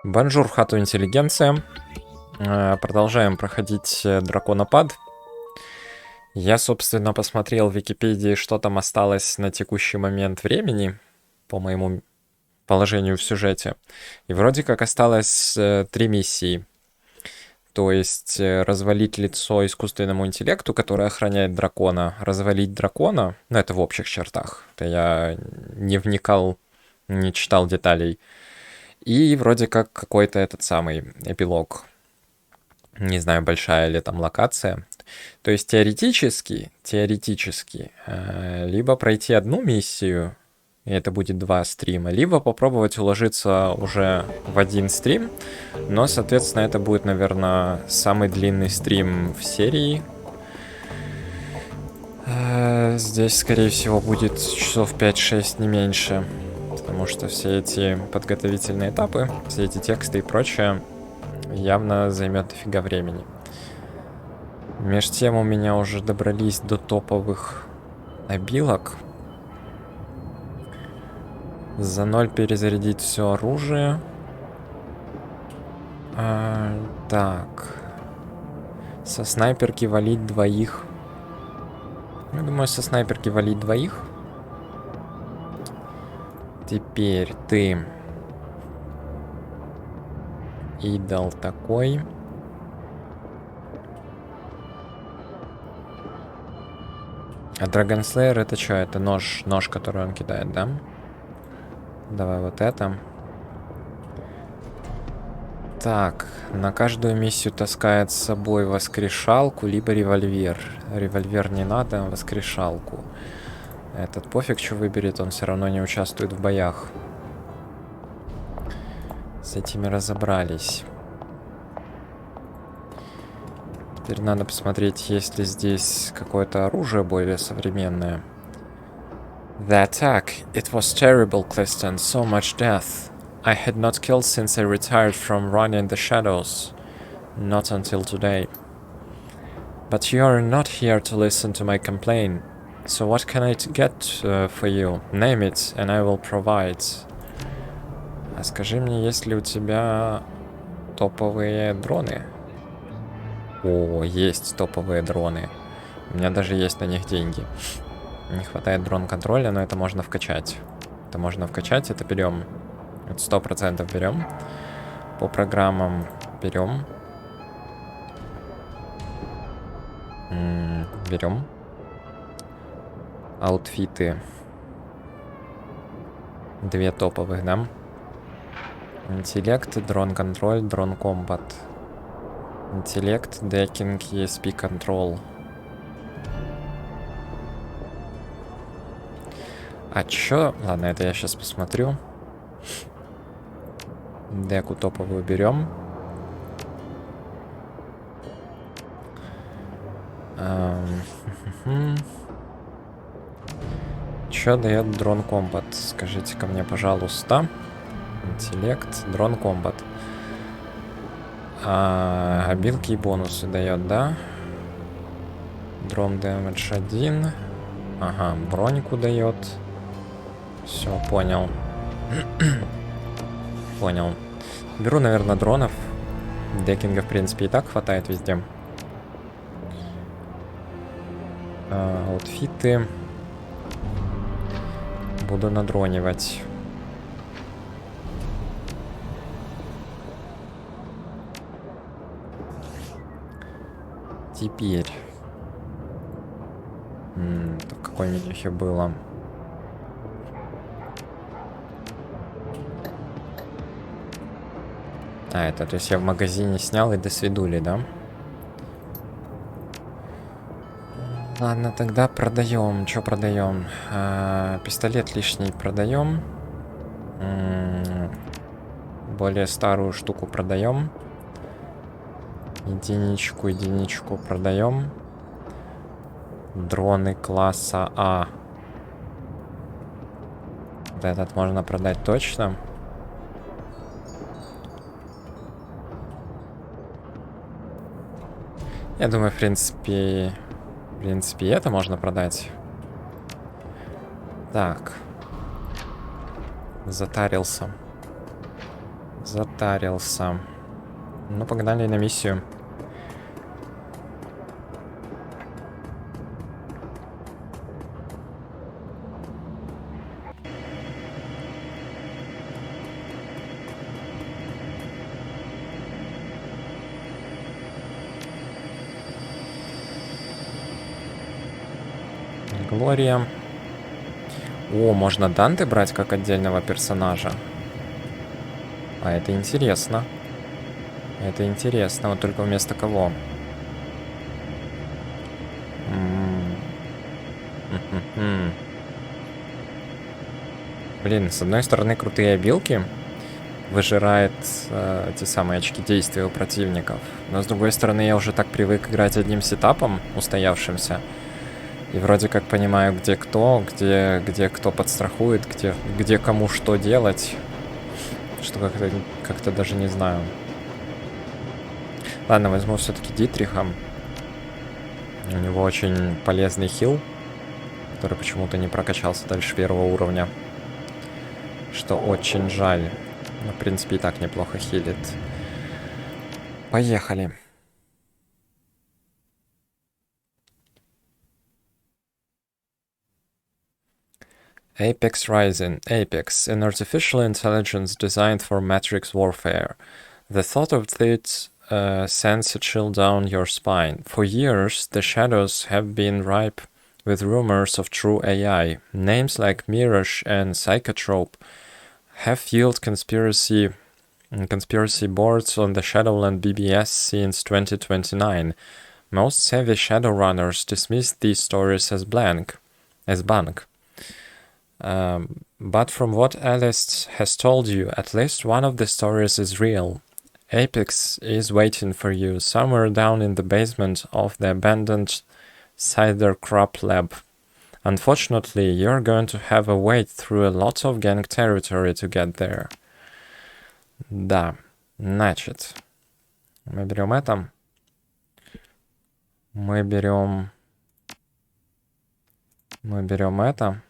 Бонжур, хату интеллигенция. Продолжаем проходить драконопад. Я, собственно, посмотрел в Википедии, что там осталось на текущий момент времени, по моему положению в сюжете. И вроде как осталось 3 миссии. То есть развалить лицо искусственному интеллекту, который охраняет дракона, развалить дракона, ну это в общих чертах, это я не вникал, не читал деталей. И вроде как какой-то этот самый эпилог. Не знаю, большая ли там локация. То есть теоретически, либо пройти одну миссию, и это будет 2 стрима, либо попробовать уложиться уже в один стрим, но, соответственно, это будет, наверное, самый длинный стрим в серии. Здесь, скорее всего, будет часов 5-6, не меньше, потому что все эти подготовительные этапы, все эти тексты и прочее явно займет дофига времени. Меж тем у меня уже добрались до топовых обилок. За 0 перезарядить все оружие. Так. Со снайперки валить двоих. Я думаю, со снайперки валить двоих. Теперь ты. Идол такой. А Dragonslayer это что? Это нож, который он кидает, да? Давай вот это. Так, на каждую миссию таскает с собой воскрешалку, либо револьвер. Револьвер не надо, воскрешалку. Этот пофиг, что выберет, он все равно не участвует в боях. С этими разобрались. Теперь надо посмотреть, есть ли здесь какое-то оружие более современное. The attack. It was terrible, Clifton. So much death. I had not killed since I retired from running the shadows. Not until today. But you are not here to listen to my complaint. So what can I get for you? Name it, and I will provide. А скажи мне, есть ли у тебя топовые дроны? О, есть топовые дроны. У меня даже есть на них деньги. Не хватает дрон-контроля, но это можно вкачать. Это берем. Это 100% берем. По программам берем. Берем. Аутфиты. 2 топовых, да? Интеллект, дрон-контроль, дрон-комбат. Интеллект, декинг, ESP контрол. А чё? Ладно, это я сейчас посмотрю. Деку топовую берем. Чё дает дрон комбат? Скажите ко мне, пожалуйста. Интеллект, дрон комбат. Обилки и бонусы дает, да? Дрон дэмэдж 1. Ага, броньку дает. Все, понял. Понял. Беру, наверное, дронов. Декинга, в принципе, и так хватает везде. Аутфиты. Буду надронивать. Теперь. В какой менюхе было? Это, то есть я в магазине снял и досвидули, да? Ладно, тогда продаем. Что продаем? Пистолет лишний продаем. Более старую штуку продаем. Единичку продаем. Дроны класса А. Вот этот можно продать точно. Я думаю, в принципе, это можно продать. Так. Затарился. Затарился. Ну, погнали на миссию. Глория. О, можно Данте брать как отдельного персонажа. А это интересно. Это интересно. Вот только вместо кого? М-м-м. Блин, с одной стороны крутые обилки. Выжирает те самые очки действия у противников. Но с другой стороны, я уже так привык играть одним сетапом, устоявшимся. И вроде как понимаю, где кто, где кто подстрахует, где кому что делать. Что как-то даже не знаю. Ладно, возьму все-таки Дитриха. У него очень полезный хил, который почему-то не прокачался дальше первого уровня. Что очень жаль. Но, в принципе, и так неплохо хилит. Поехали. Apex Rising. Apex, an artificial intelligence designed for matrix warfare. The thought of it sends a chill down your spine. For years, the shadows have been ripe with rumors of true AI. Names like Mirage and Psychotrope have fueled conspiracy boards on the Shadowrun BBS since 2029. Most savvy Shadowrunners dismiss these stories as bunk. But from what Alice has told you, at least one of the stories is real. Apex is waiting for you somewhere down in the basement of the abandoned cider crop lab. Unfortunately, you're going to have to wade through a lot of gang territory to get there. Да, значит, мы берем это. Мы берем это.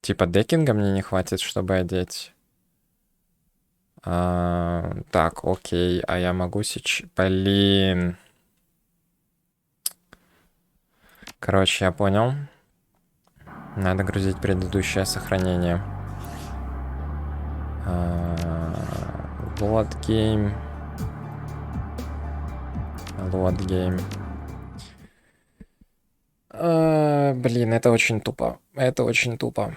Типа декинга мне не хватит, чтобы одеть. Так, окей. А я могу сейчас... Блин. Короче, я понял. Надо грузить предыдущее сохранение. Load game. Load game. Блин, это очень тупо. Это очень тупо.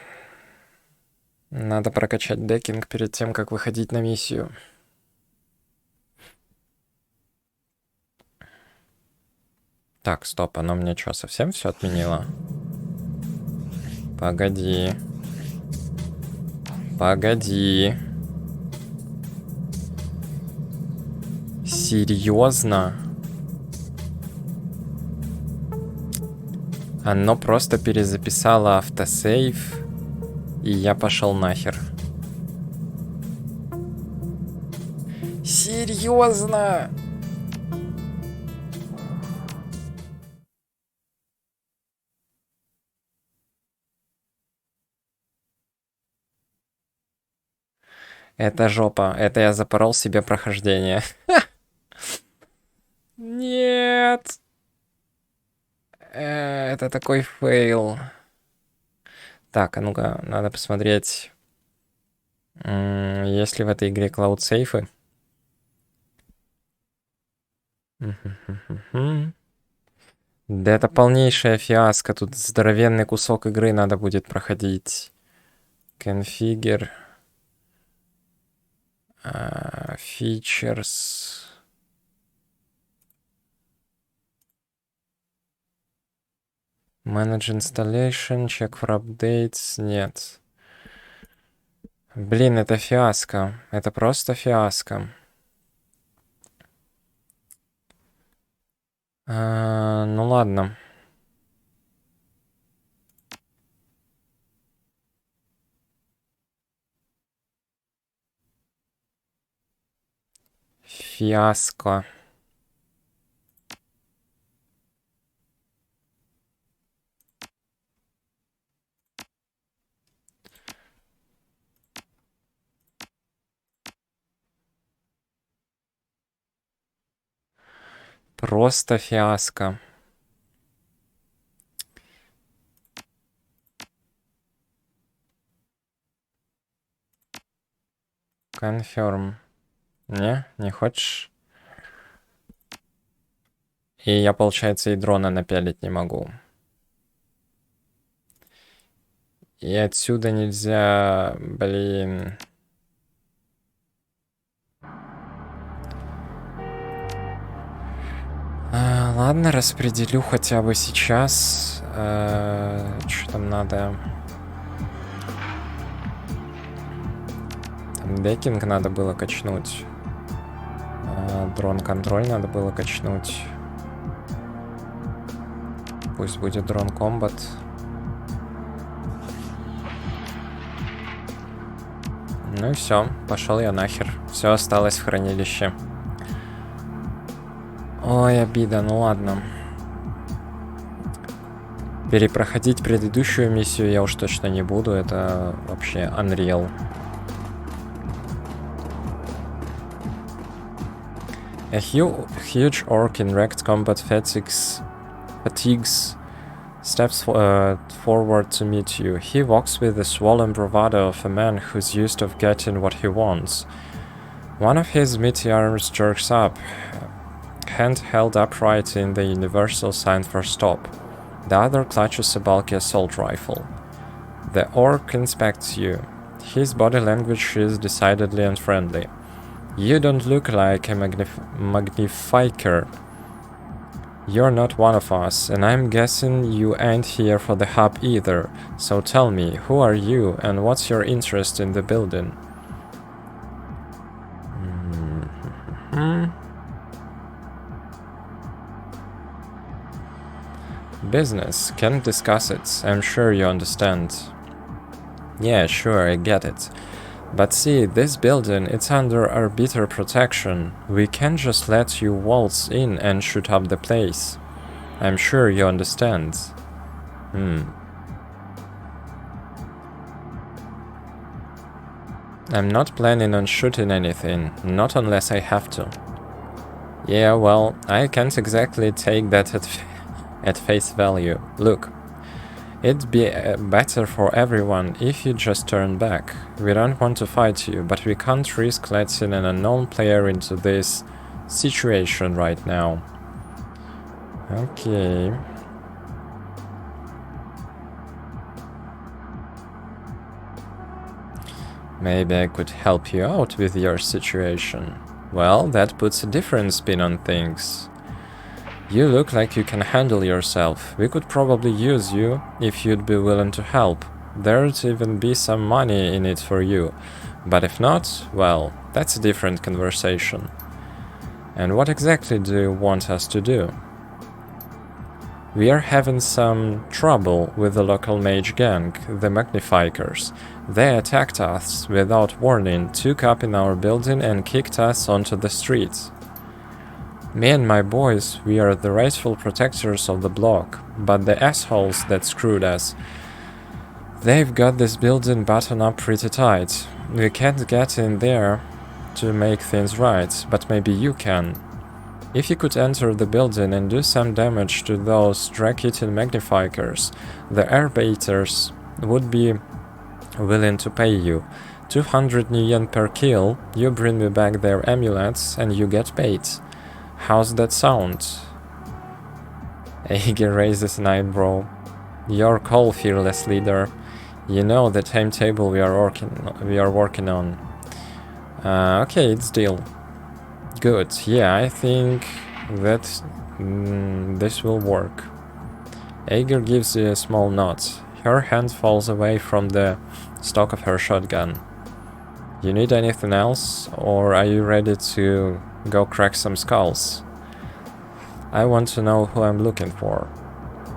Надо прокачать декинг перед тем, как выходить на миссию. Так, стоп, оно мне что, совсем все отменило? Погоди. Погоди. Серьезно? Оно просто перезаписало автосейв, и я пошел нахер. Серьезно? Это жопа. Это я запорол себе прохождение. Нет. Это такой фейл. Так, а ну-ка, надо посмотреть, есть ли в этой игре клауд-сейфы. Да это полнейшая фиаско. Тут здоровенный кусок игры надо будет проходить. Configure. Features. Manage installation. Check for updates. Нет. Блин, это фиаско. Это просто фиаско. Ну ладно. Фиаско. Просто фиаско. Confirm. Не хочешь? И я, получается, и дрона напялить не могу. И отсюда нельзя, блин. Ладно, распределю хотя бы сейчас. Что там надо? Там декинг надо было качнуть. Дрон-контроль надо было качнуть. Пусть будет дрон-комбат. Ну и все, пошел я нахер. Все осталось в хранилище. Ой, обида, ну ладно. Перепроходить предыдущую миссию я уж точно не буду, это вообще unreal. A huge orc in wrecked combat fatigues steps forward to meet you. He walks with the swollen bravado of a man who's used to getting what he wants. One of his meaty arms jerks up, hand held upright in the universal sign for stop. The other clutches a bulky assault rifle. The orc inspects you. His body language is decidedly unfriendly. You don't look like a magnifiker. You're not one of us, and I'm guessing you ain't here for the hub either. So tell me, who are you, and what's your interest in the building? Business. Can't discuss it. I'm sure you understand. Yeah, sure, I get it. But see, this building, it's under arbiter protection. We can't just let you waltz in and shoot up the place. I'm sure you understand. I'm not planning on shooting anything, not unless I have to. Yeah, well, I can't exactly take that at face value. Look, it'd be better for everyone if you just turn back. We don't want to fight you, but we can't risk letting an unknown player into this situation right now. Okay. Maybe I could help you out with your situation. Well, that puts a different spin on things. You look like you can handle yourself. We could probably use you if you'd be willing to help. There'd even be some money in it for you. But if not, well, that's a different conversation. And what exactly do you want us to do? We are having some trouble with the local mage gang, the Magnifikers. They attacked us without warning, took up in our building and kicked us onto the streets. Me and my boys, we are the rightful protectors of the block, but the assholes that screwed us, they've got this building buttoned up pretty tight. We can't get in there to make things right, but maybe you can. If you could enter the building and do some damage to those drag-eating magnifiers, the airbaiters would be willing to pay you. 200 new yen per kill, you bring me back their amulets and you get paid. How's that sound? Aegir raises an eyebrow. Your call, fearless leader. You know the timetable we are working on. Okay, it's deal. Good, yeah, I think that this will work. Aegir gives you a small nod. Her hand falls away from the stock of her shotgun. You need anything else, or are you ready to go crack some skulls? I want to know who I'm looking for.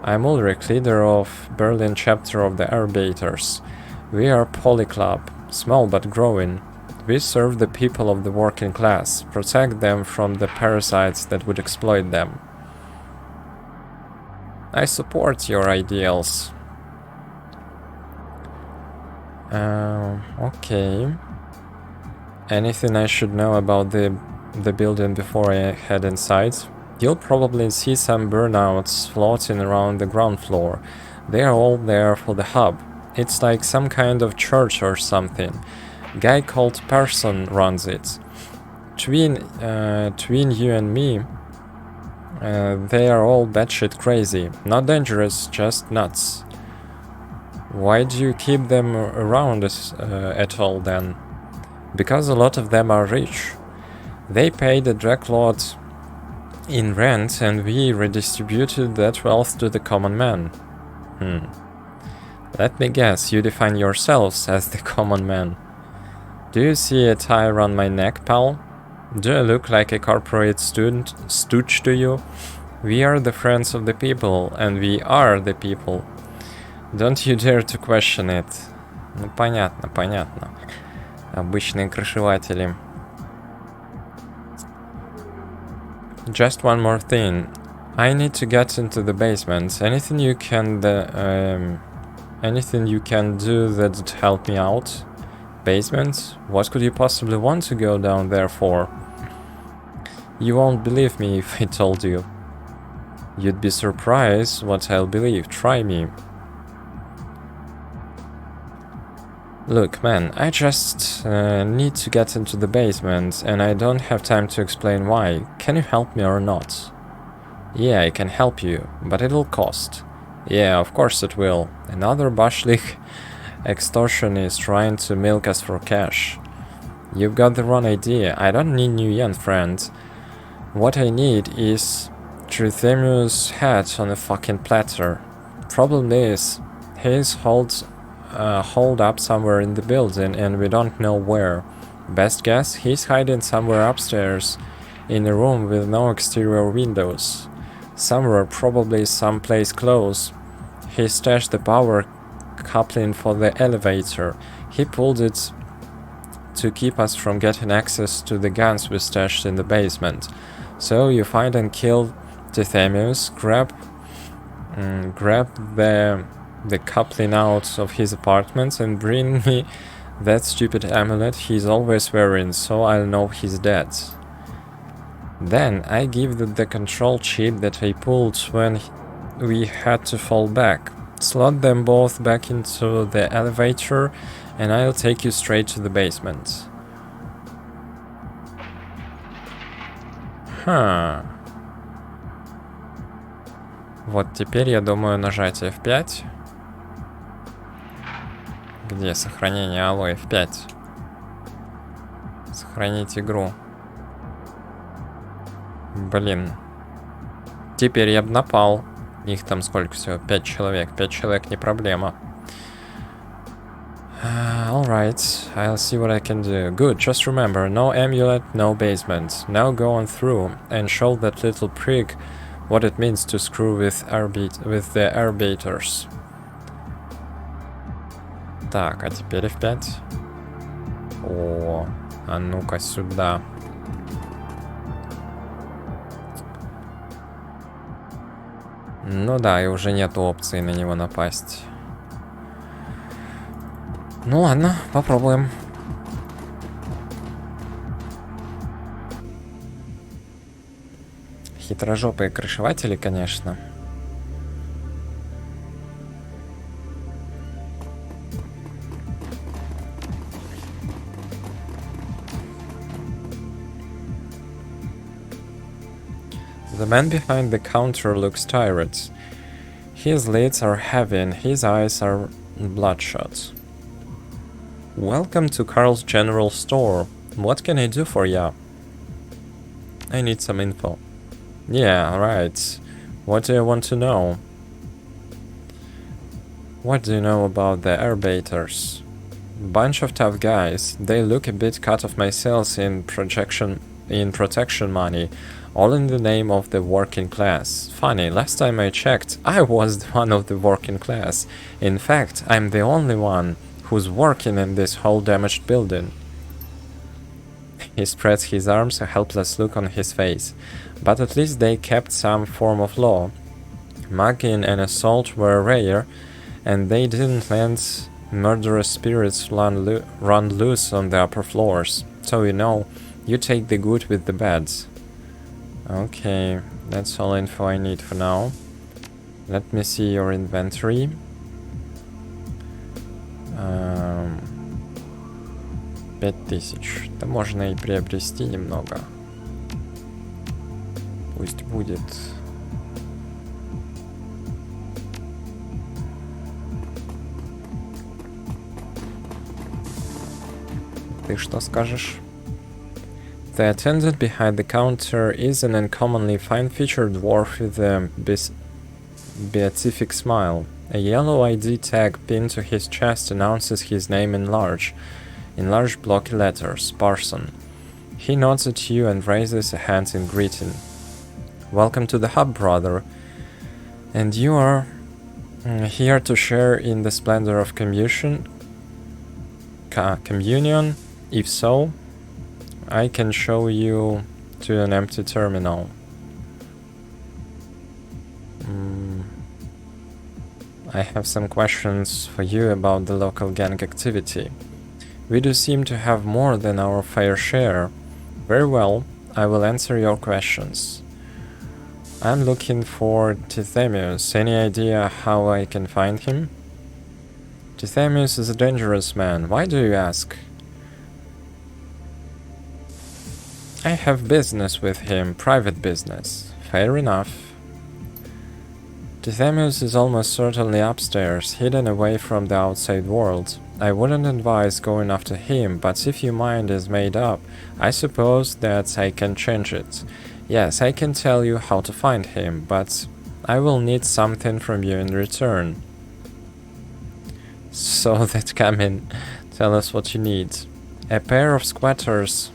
I'm Ulrich, leader of Berlin chapter of the Airbaiters. We are Poly Club, small but growing. We serve the people of the working class, protect them from the parasites that would exploit them. I support your ideals. Okay. Anything I should know about the building before I head inside? You'll probably see some burnouts floating around the ground floor. They're all there for the hub. It's like some kind of church or something. Guy called Person runs it. Between you and me, they are all batshit crazy. Not dangerous, just nuts. Why do you keep them around at all then? Because a lot of them are rich. They pay the Draklord in rent and we redistributed that wealth to the common man. Let me guess, you define yourselves as the common man. Do you see a tie around my neck, pal? Do I look like a corporate stooge to you? We are the friends of the people, and we are the people. Don't you dare to question it. Ну, понятно, понятно. Обычные крышеватели. Just one more thing. I need to get into the basement. Anything you can do that'd help me out? Basement? What could you possibly want to go down there for? You won't believe me if I told you. You'd be surprised what I'll believe. Try me. Look, man, I just need to get into the basement, and I don't have time to explain why. Can you help me or not? Yeah, I can help you, but it'll cost. Yeah, of course it will. Another Bashlik extortionist trying to milk us for cash. You've got the wrong idea. I don't need new yen, friend. What I need is Trithemius' head on a fucking platter. Problem is, he's holed up somewhere in the building and we don't know where. Best guess, he's hiding somewhere upstairs in a room with no exterior windows. Somewhere, probably someplace close. He stashed the power coupling for the elevator. He pulled it to keep us from getting access to the guns we stashed in the basement. So you find and kill Trithemius, grab the coupling out of his apartment and bring me that stupid amulet he's always wearing, so I'll know he's dead. Then I give the control chip that I pulled when we had to fall back. Slot them both back into the elevator and I'll take you straight to the basement. Вот теперь, я думаю, нажать F5. Где сохранение? Алло, F5. Сохранить игру. Блин. Теперь я бы напал. Их там сколько всего? 5 человек. 5 человек не проблема. Alright, I'll see what I can do. Good, just remember, no amulet, no basement. Now go on through and show that little prig what it means to screw with the arbiters. Так, а теперь F5. О, а ну-ка сюда. Ну да, и уже нет опции на него напасть. Ну ладно, попробуем. Хитрожопые крышеватели, конечно. The man behind the counter looks tired. His lids are heavy and his eyes are bloodshot. Welcome to Carl's General Store. What can I do for ya? I need some info. Yeah, right. What do you want to know? What do you know about the arbiters? Bunch of tough guys. They look a bit cut off my sales in protection money, all in the name of the working class. Funny, last time I checked, I was one of the working class. In fact, I'm the only one who's working in this whole damaged building. He spreads his arms, a helpless look on his face. But at least they kept some form of law. Mugging and assault were rare, and they didn't let murderous spirits run loose on the upper floors. So you know, you take the good with the bad. Okay, That's all info I need for now. Let me see your inventory. 5000. Да можно и приобрести немного. Пусть будет. Ты что скажешь? The attendant behind the counter is an uncommonly fine-featured dwarf with a beatific smile. A yellow ID tag pinned to his chest announces his name in large blocky letters, Parson. He nods at you and raises a hand in greeting. Welcome to the hub, brother. And you are here to share in the splendor of communion? If so, I can show you to an empty terminal. I have some questions for you about the local gang activity. We do seem to have more than our fair share. Very well, I will answer your questions. I'm looking for Tithemius. Any idea how I can find him? Tithemius is a dangerous man. Why do you ask? I have business with him, private business. Fair enough. Tithemius is almost certainly upstairs, hidden away from the outside world. I wouldn't advise going after him, but if your mind is made up, I suppose that I can change it. Yes, I can tell you how to find him, but I will need something from you in return. So that come in, tell us what you need. A pair of squatters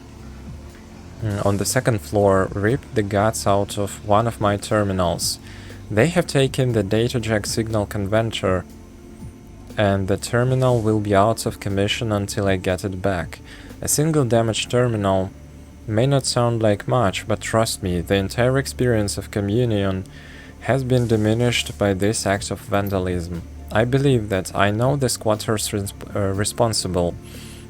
on the second floor ripped the guts out of one of my terminals. They have taken the data jack signal converter, and the terminal will be out of commission until I get it back. A single damaged terminal may not sound like much, but trust me, the entire experience of communion has been diminished by this act of vandalism. I believe that I know the squatters responsible.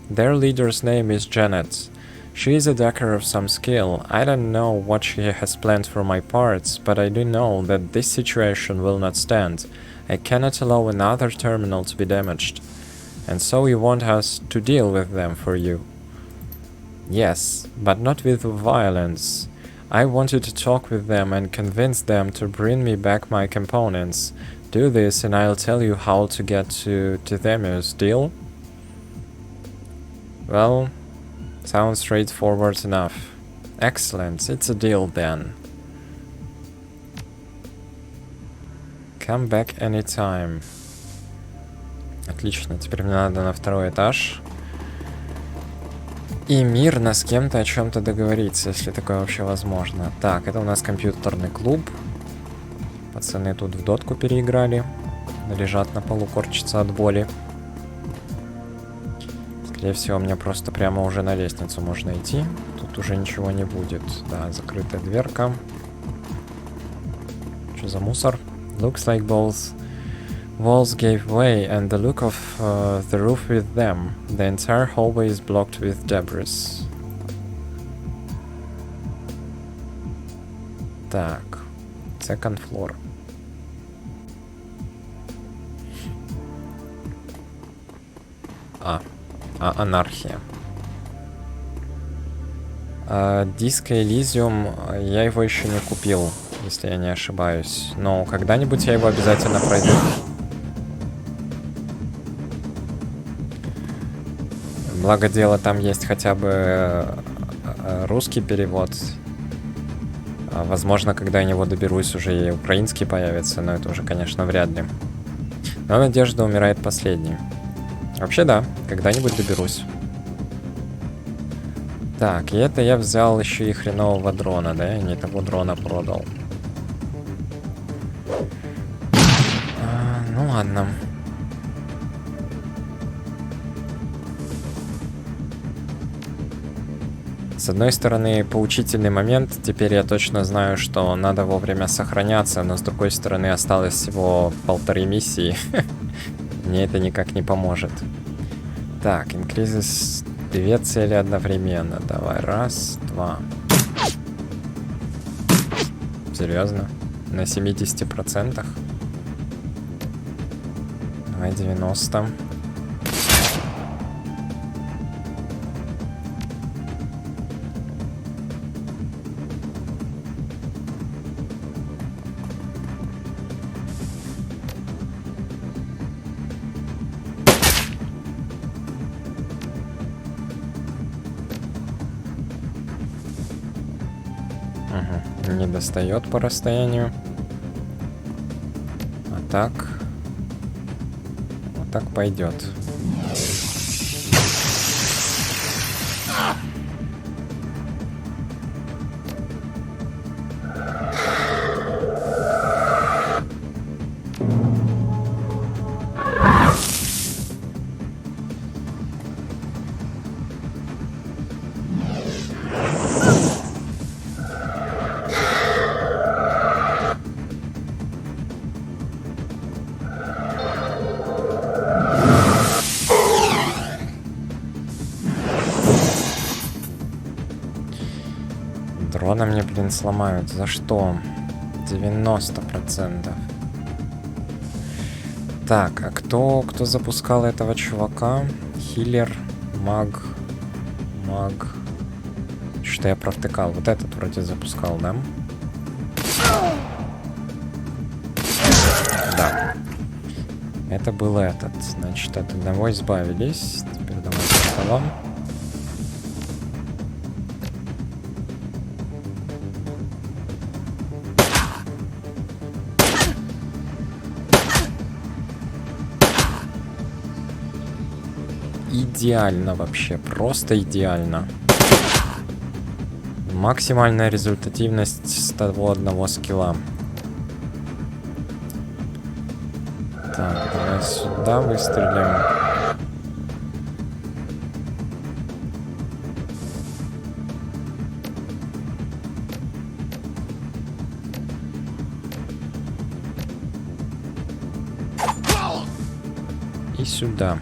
Their leader's name is Janet. She is a decker of some skill. I don't know what she has planned for my parts, but I do know that this situation will not stand. I cannot allow another terminal to be damaged. And so you want us to deal with them for you? Yes, but not with violence. I want you to talk with them and convince them to bring me back my components. Do this and I'll tell you how to get to Tithemius. Deal? Well, sounds straightforward enough. Excellent, it's a deal then. Come back anytime. Отлично, теперь мне надо на второй этаж. И мирно с кем-то о чем-то договориться, если такое вообще возможно. Так, это у нас компьютерный клуб. Пацаны тут в дотку переиграли. Лежат на полу, корчатся от боли. Скорее всего, мне просто прямо уже на лестницу можно идти. Тут уже ничего не будет. Да, закрытая дверка. Что за мусор? Looks like both walls gave way, and the look of the roof with them. The entire hallway is blocked with debris. Так, second floor. Анархия. Диско Элизиум, я его еще не купил, если я не ошибаюсь. Но когда-нибудь я его обязательно пройду. Благо дело, там есть хотя бы русский перевод. Возможно, когда я него доберусь, уже и украинский появится, но это уже, конечно, вряд ли. Но надежда умирает последней. Вообще да, когда-нибудь доберусь. Так, и это я взял еще и хренового дрона, да? Я не того дрона продал. Ну ладно. С одной стороны, поучительный момент. Теперь я точно знаю, что надо вовремя сохраняться, но с другой стороны, осталось всего 1,5 миссии. Мне это никак не поможет. Так, increases 2 цели одновременно. Давай, раз, два. Серьезно? На 70%? Давай 90. Не достает по расстоянию. А так. Вот так пойдет. Дрона мне, блин, сломают. За что? 90%. Так, а кто запускал этого чувака? Хиллер, маг. Что-то я провтыкал. Вот этот вроде запускал, да? Да. Это был этот. Значит, от одного избавились. Теперь давай пополам. Идеально вообще, просто идеально. Максимальная результативность с того одного скилла. Так, давай сюда выстрелим. И сюда.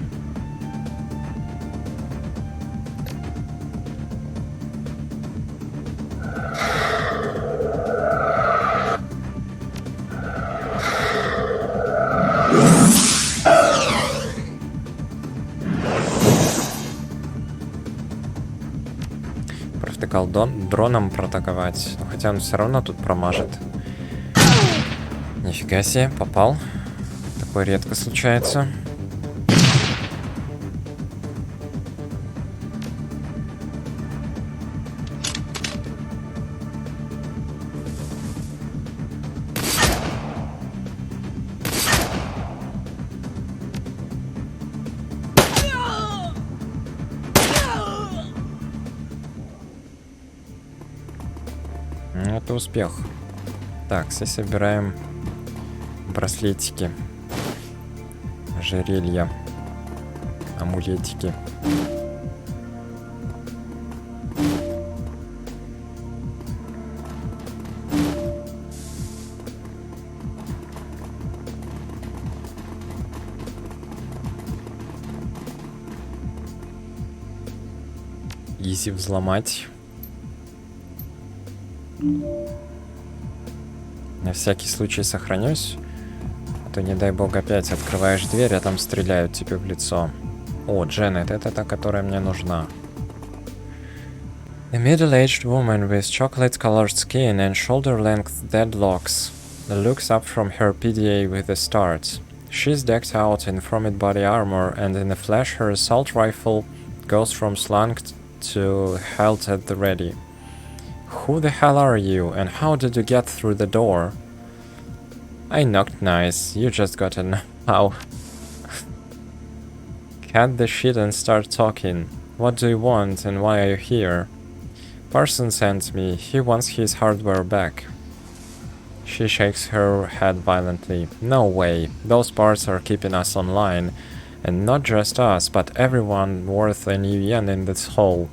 Провтыкал дроном протаковать. Но хотя он все равно тут промажет. Нифига себе, попал. Такое редко случается. Это успех. Так, здесь собираем браслетики, ожерелья, амулетики. Изи взломать. На всякий случай сохранюсь. А то, не дай бог, опять открываешь дверь, а там стреляют тебе в лицо. О, Дженнет, это та, которая мне нужна. A middle-aged woman with chocolate-colored skin and shoulder-length deadlocks looks up from her PDA with a start. She's decked out in chromed body armor, and in a flash her assault rifle goes from slung to held at the ready. Who the hell are you, and how did you get through the door? I knocked nice, you just got an... Ow. Cut the shit and start talking. What do you want, and why are you here? Parson sent me, he wants his hardware back. She shakes her head violently. No way, those parts are keeping us online. And not just us, but everyone worth an yen in this hole.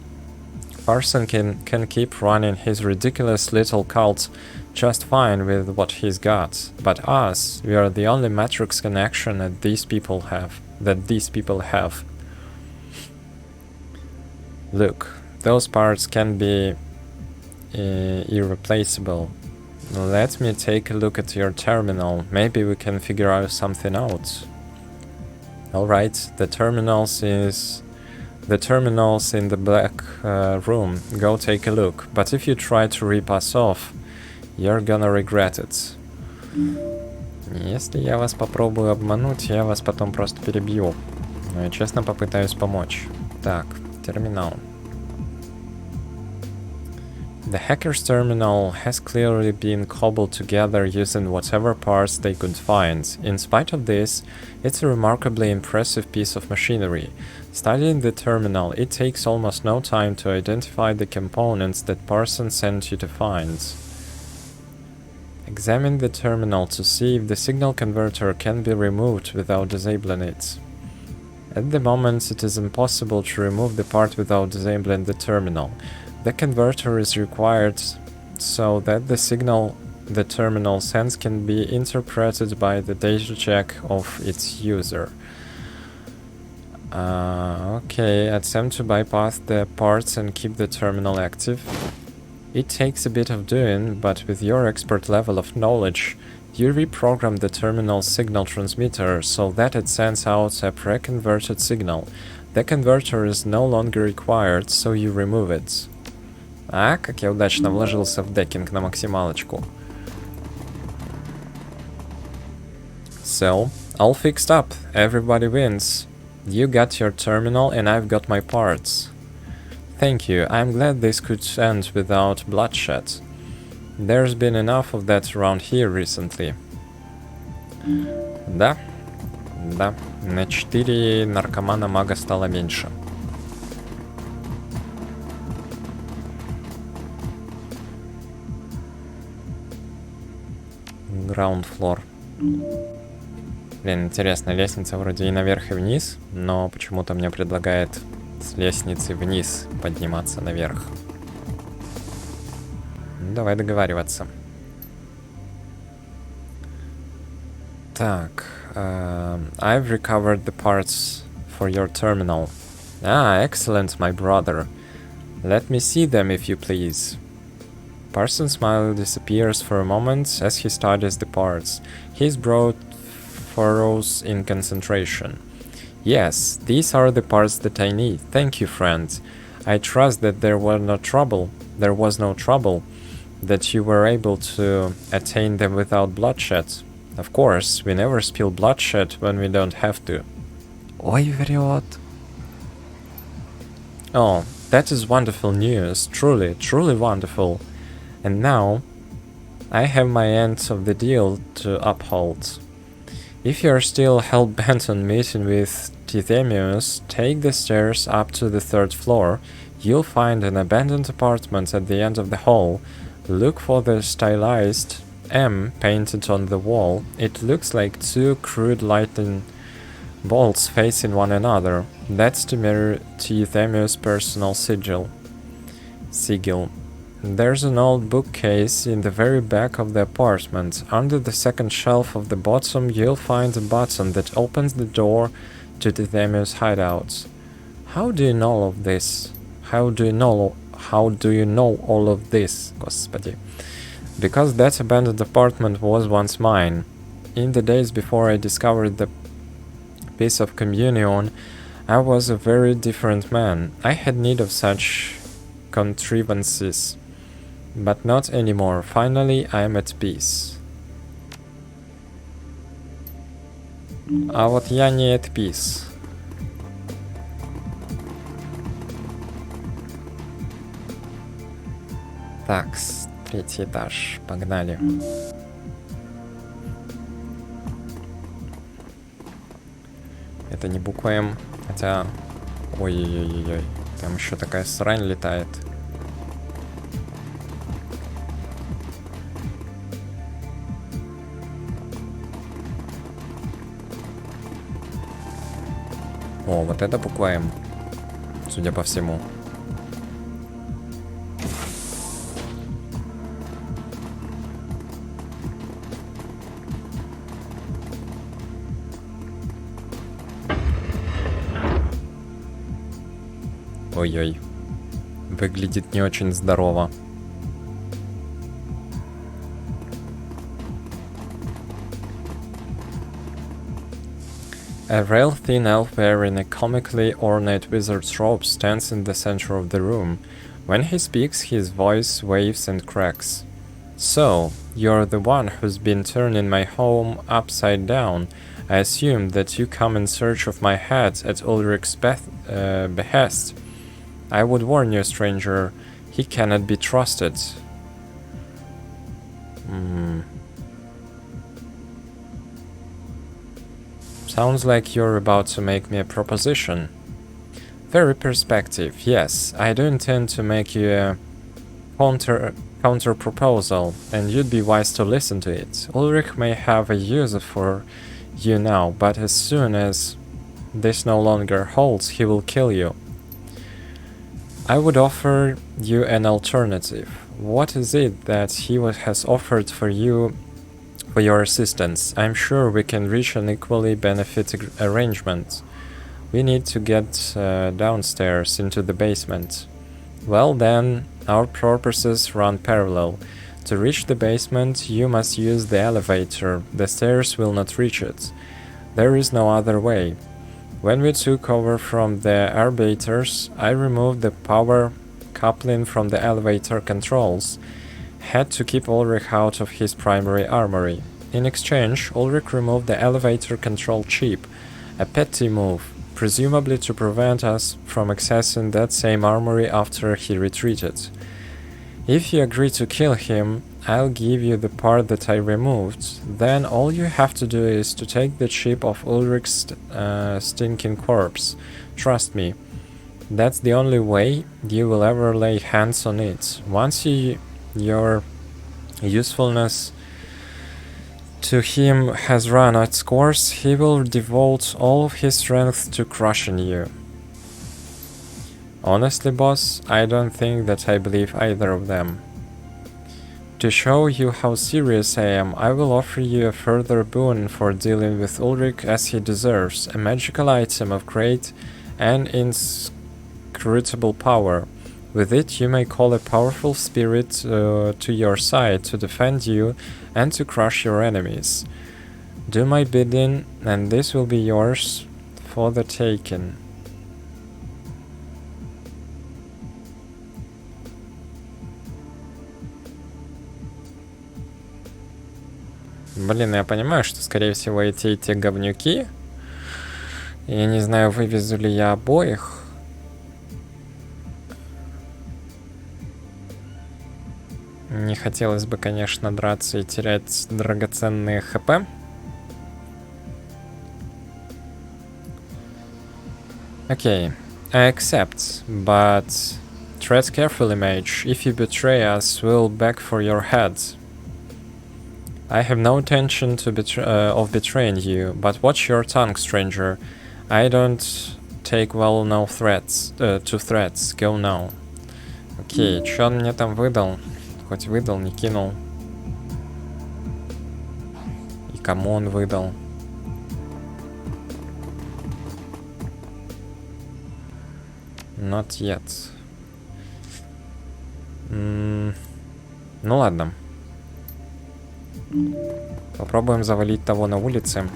Parson can keep running his ridiculous little cult just fine with what he's got. But us, we are the only Matrix connection that these people have. Look, those parts can be irreplaceable. Let me take a look at your terminal. Maybe we can figure out something out. Alright, the terminals in the black room. Go take a look. But if you try to rip us off, you're gonna regret it. Если я вас попробую обмануть, я вас потом просто перебью. Но я честно попытаюсь помочь. Так, терминал. The hacker's terminal has clearly been cobbled together using whatever parts they could find. In spite of this, it's a remarkably impressive piece of machinery. Studying the terminal, it takes almost no time to identify the components that Parson sent you to find. Examine the terminal to see if the signal converter can be removed without disabling it. At the moment, it is impossible to remove the part without disabling the terminal. The converter is required so that the signal the terminal sends can be interpreted by the data check of its user. Okay, attempt to bypass the parts and keep the terminal active. It takes a bit of doing, but with your expert level of knowledge, you reprogram the terminal signal transmitter so that it sends out a pre-converted signal. The converter is no longer required, so you remove it. А, как я удачно вложился в декинг на максималочку. So, all fixed up. Everybody wins. You got your terminal and I've got my parts. Thank you. I'm glad this could end without bloodshed. There's been enough of that around here recently. Да. Да. На 4 наркомана-мага стало меньше. Ground floor. Блин, интересно, лестница вроде и наверх, и вниз, но почему-то мне предлагает с лестницы вниз подниматься наверх. Ну, давай договариваться. Так, I've recovered the parts for your terminal. Ah, excellent, my brother. Let me see them, if you please. Parson's smile disappears for a moment as he studies the parts. His brow furrows in concentration. Yes, these are the parts that I need. Thank you, friend. I trust that there was no trouble, that you were able to attain them without bloodshed. Of course, we never spill bloodshed when we don't have to. Ой, врет. Oh, that is wonderful news. Truly, truly wonderful. And now, I have my end of the deal to uphold. If you are still hell-bent on meeting with Tithemius, take the stairs up to the 3rd floor. You'll find an abandoned apartment at the end of the hall. Look for the stylized M painted on the wall. It looks like 2 crude lightning bolts facing one another. That's to mirror Tithemius' personal sigil. There's an old bookcase in the very back of the apartment. Under the 2nd shelf of the bottom, you'll find a button that opens the door to Tithemius' hideout. How do you know all of this? How do you know all of this? Господи. Because that abandoned apartment was once mine. In the days before I discovered the piece of communion, I was a very different man. I had need of such contrivances. But not anymore. Finally, I am at peace. А вот я не at peace. Так, 3-й этаж. Погнали. Это не буква М, хотя... Ой-ой-ой-ой. Там еще такая срань летает. О, вот это буква М, судя по всему. Ой-ой. Выглядит не очень здорово. A rail thin elf wearing a comically ornate wizard's robe stands in the center of the room. When he speaks, his voice waves and cracks. So, you're the one who's been turning my home upside down. I assume that you come in search of my head at Ulrich's behest. I would warn you, stranger, he cannot be trusted. Sounds like you're about to make me a proposition. Very perspective, yes. I do intend to make you a counter proposal, and you'd be wise to listen to it. Ulrich may have a use for you now, but as soon as this no longer holds, he will kill you. I would offer you an alternative. What is it that he has offered for you for your assistance? I'm sure we can reach an equally benefiting arrangement. We need to get downstairs into the basement. Well then, our purposes run parallel. To reach the basement, you must use the elevator. The stairs will not reach it. There is no other way. When we took over from the Arbiters, I removed the power coupling from the elevator controls. Had to keep Ulrich out of his primary armory. In exchange, Ulrich removed the elevator control chip, a petty move, presumably to prevent us from accessing that same armory after he retreated. If you agree to kill him, I'll give you the part that I removed. Then all you have to do is to take the chip off Ulrich's stinking corpse. Trust me, that's the only way you will ever lay hands on it. Once your usefulness to him has run its course, he will devote all of his strength to crushing you. Honestly, boss, I don't think that I believe either of them. To show you how serious I am, I will offer you a further boon for dealing with Ulrich as he deserves, a magical item of great and inscrutable power. With it, you may call a powerful spirit to your side to defend you and to crush your enemies. Do my bidding, and this will be yours for the taking. Блин, я понимаю, что, скорее всего, эти говнюки. Я не знаю, вывезу ли я обоих. Не хотелось бы, конечно, драться и терять драгоценные ХП. Okay, I accept, but tread carefully, mage. If you betray us, we'll beg for your head. I have no intention of betraying you, but watch your tongue, stranger. I don't take well no threats, to threats. Go now. Окей, чё он мне там выдал? Хоть выдал, не кинул. И кому он выдал? Not yet. Ну ладно. Попробуем завалить того на улице.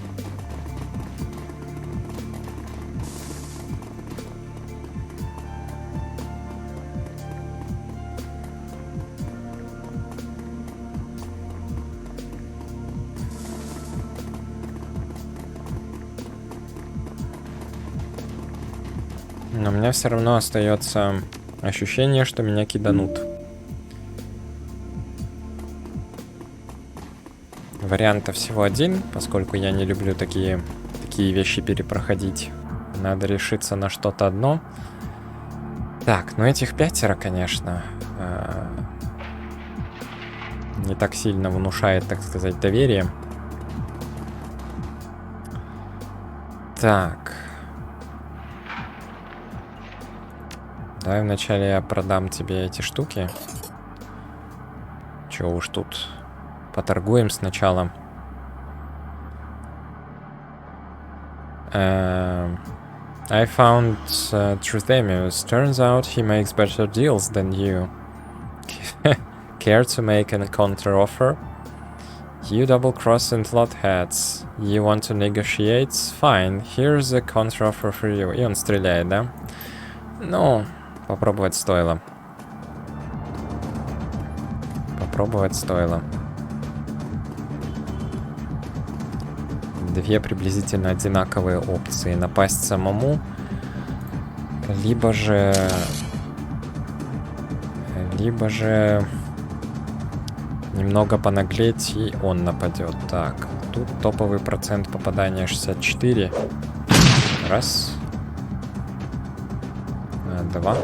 Но у меня все равно остается ощущение, что меня киданут. Вариантов всего один, поскольку я не люблю такие вещи перепроходить. Надо решиться на что-то одно. Так, ну этих 5, конечно, не так сильно внушает, так сказать, доверие. Так. Давай вначале я продам тебе эти штуки. Чё уж тут... Поторгуем сначала. I found Truthemius. Turns out he makes better deals than you. Care to make a counter offer? You double-cross and lot heads. You want to negotiate? Fine. Here's a counter-offer for you. И он стреляет, да? Ну, попробовать стоило. Попробовать стоило. Две приблизительно одинаковые опции. Напасть самому, либо же немного понаглеть, и он нападет. Так, тут топовый процент попадания 64. Раз. Два.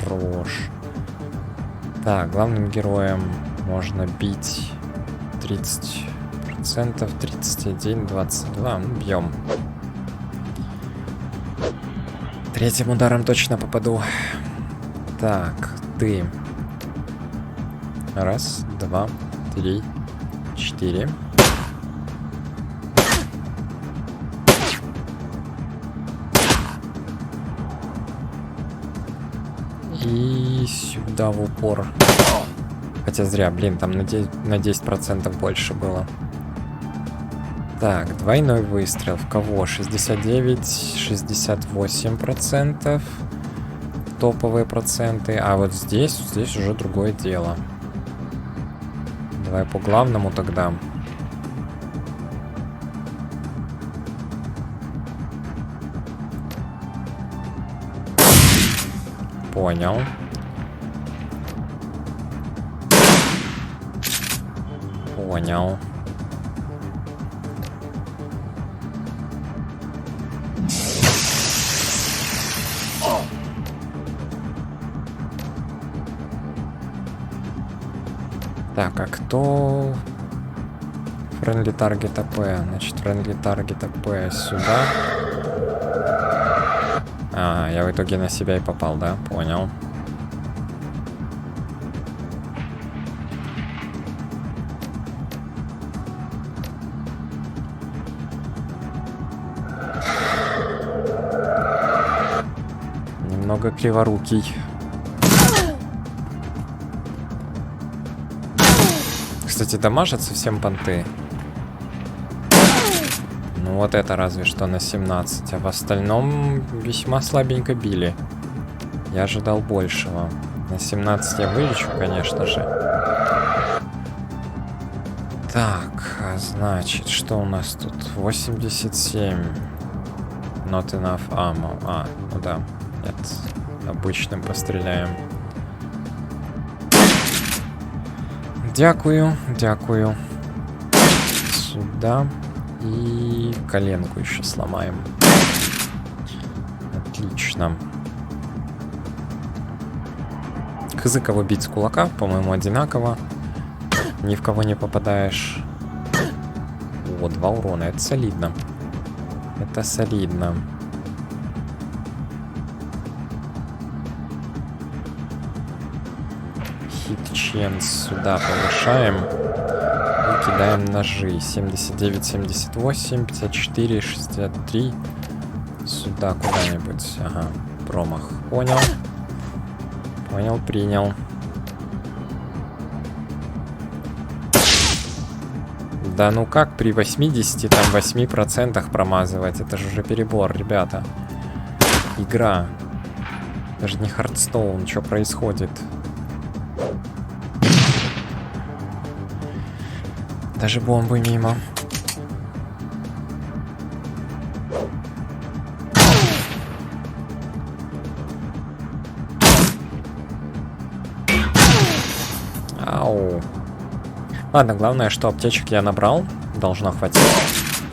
Хорош. Так, главным героем можно бить 30%, 31, 22. Ну, бьем. Третьим ударом точно попаду. Так, ты. Раз, два, три, 4. И сюда в упор. Хотя зря, блин, там на 10% больше было. Так, двойной выстрел. В кого? 69, 68%. Топовые проценты. А вот здесь уже другое дело. Давай по главному тогда. Понял. Понял. Так, а кто friendly target AP? Значит, friendly target AP сюда. А, я в итоге на себя и попал, да? Понял. Немного криворукий. Кстати, дамажат совсем понты. Ну вот это разве что на 17, а в остальном весьма слабенько били. Я ожидал большего. На 17 я вылечу, конечно же. Так, значит, что у нас тут? 87. Not enough ammo. А, ну да. Нет, обычным постреляем. Дякую, дякую. Сюда. И коленку еще сломаем. Отлично. Хз, кого бить с кулака, по-моему, одинаково. Ни в кого не попадаешь. О, 2 урона, это солидно. Это солидно. Хит-ченс сюда повышаем. И кидаем ножи. 79, 78, 54, 63. Сюда куда-нибудь. Ага, промах. Понял. Понял, принял. Да ну как при 80, там 8% промазывать? Это же уже перебор, ребята. Игра. Даже не Хардстоун. Что происходит? Даже бомбы мимо. Ау. Ладно, главное, что аптечек я набрал. Должно хватить.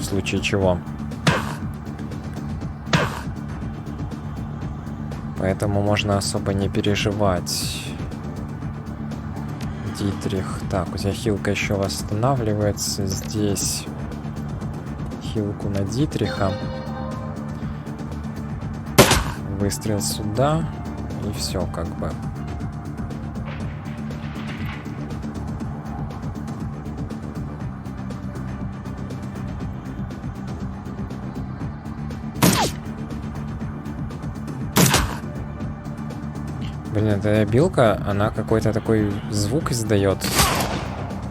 В случае чего. Поэтому можно особо не переживать. Дитрих. Так, у тебя хилка еще восстанавливается. Здесь хилку на Дитриха. Выстрел сюда. И все как бы. Блин, эта билка, она какой-то такой звук издает.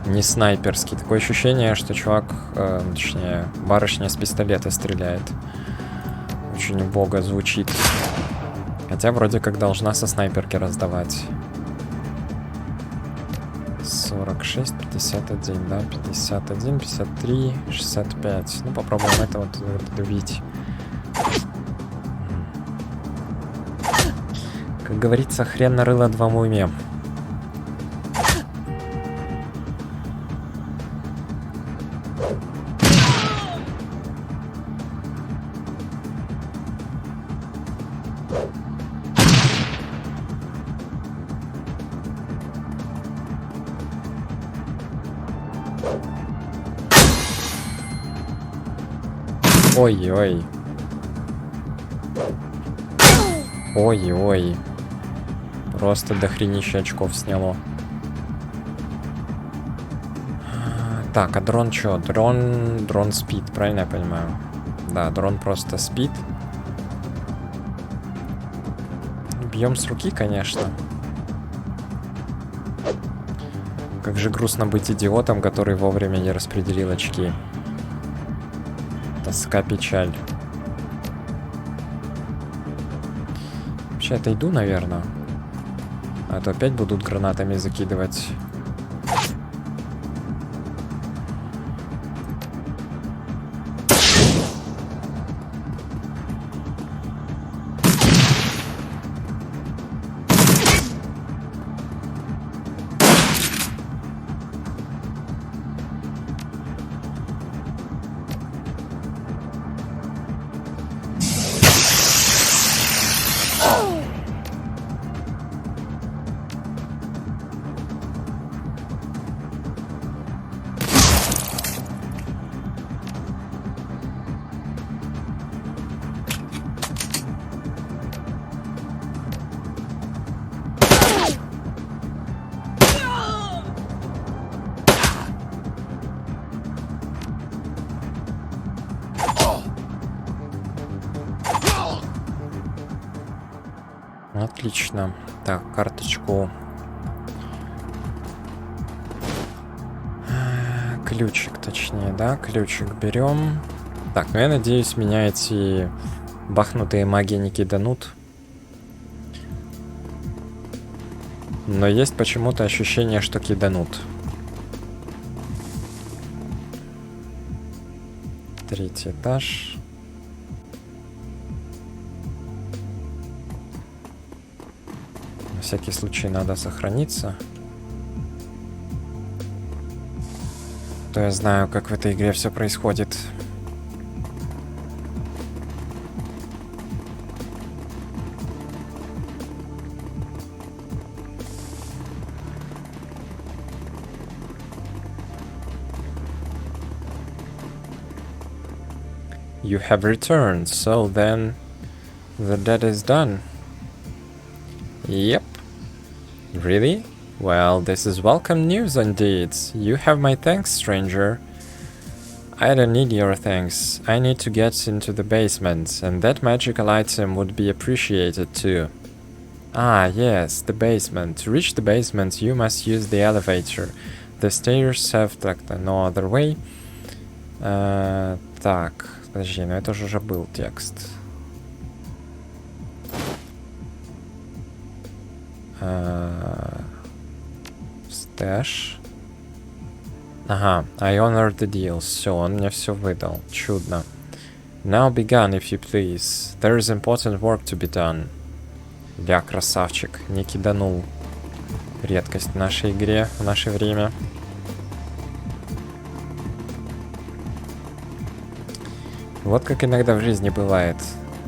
Не снайперский. Такое ощущение, что чувак, точнее, барышня с пистолета стреляет. Очень убого звучит. Хотя вроде как должна со снайперки раздавать. 46, 51, да, 51, 53, 65. Ну, попробуем это вот добить. Как говорится, хрен нарыло два в уме. Ой-ой. Ой-ой. Просто дохренища очков сняло. Так, а дрон чё? Дрон спит, правильно я понимаю? Да, дрон просто спит. Бьем с руки, конечно. Как же грустно быть идиотом, который вовремя не распределил очки. Тоска, печаль. Вообще отойду, наверное. А то опять будут гранатами закидывать. Отлично. Так, карточку. Ключик, точнее, да? Ключик берем. Так, ну я надеюсь, меня эти бахнутые маги не киданут. Но есть почему-то ощущение, что киданут. Третий этаж. На всякий случай надо сохраниться. То я знаю, как в этой игре все происходит. You have returned, so then the deed is done. Yep. Really? Well, this is welcome news indeed. You have my thanks, stranger. I don't need your thanks. I need to get into the basement, and that magical item would be appreciated too. Ah, yes, the basement. To reach the basement, you must use the elevator. The stairs have no other way. Так, подожди, ну это же уже был текст. Стэш. Ага, I honored the deal. Все, он мне все выдал. Чудно. Now begin, if you please. There is important work to be done. Ля, красавчик, не киданул. Редкость в нашей игре, в наше время. Вот как иногда в жизни бывает.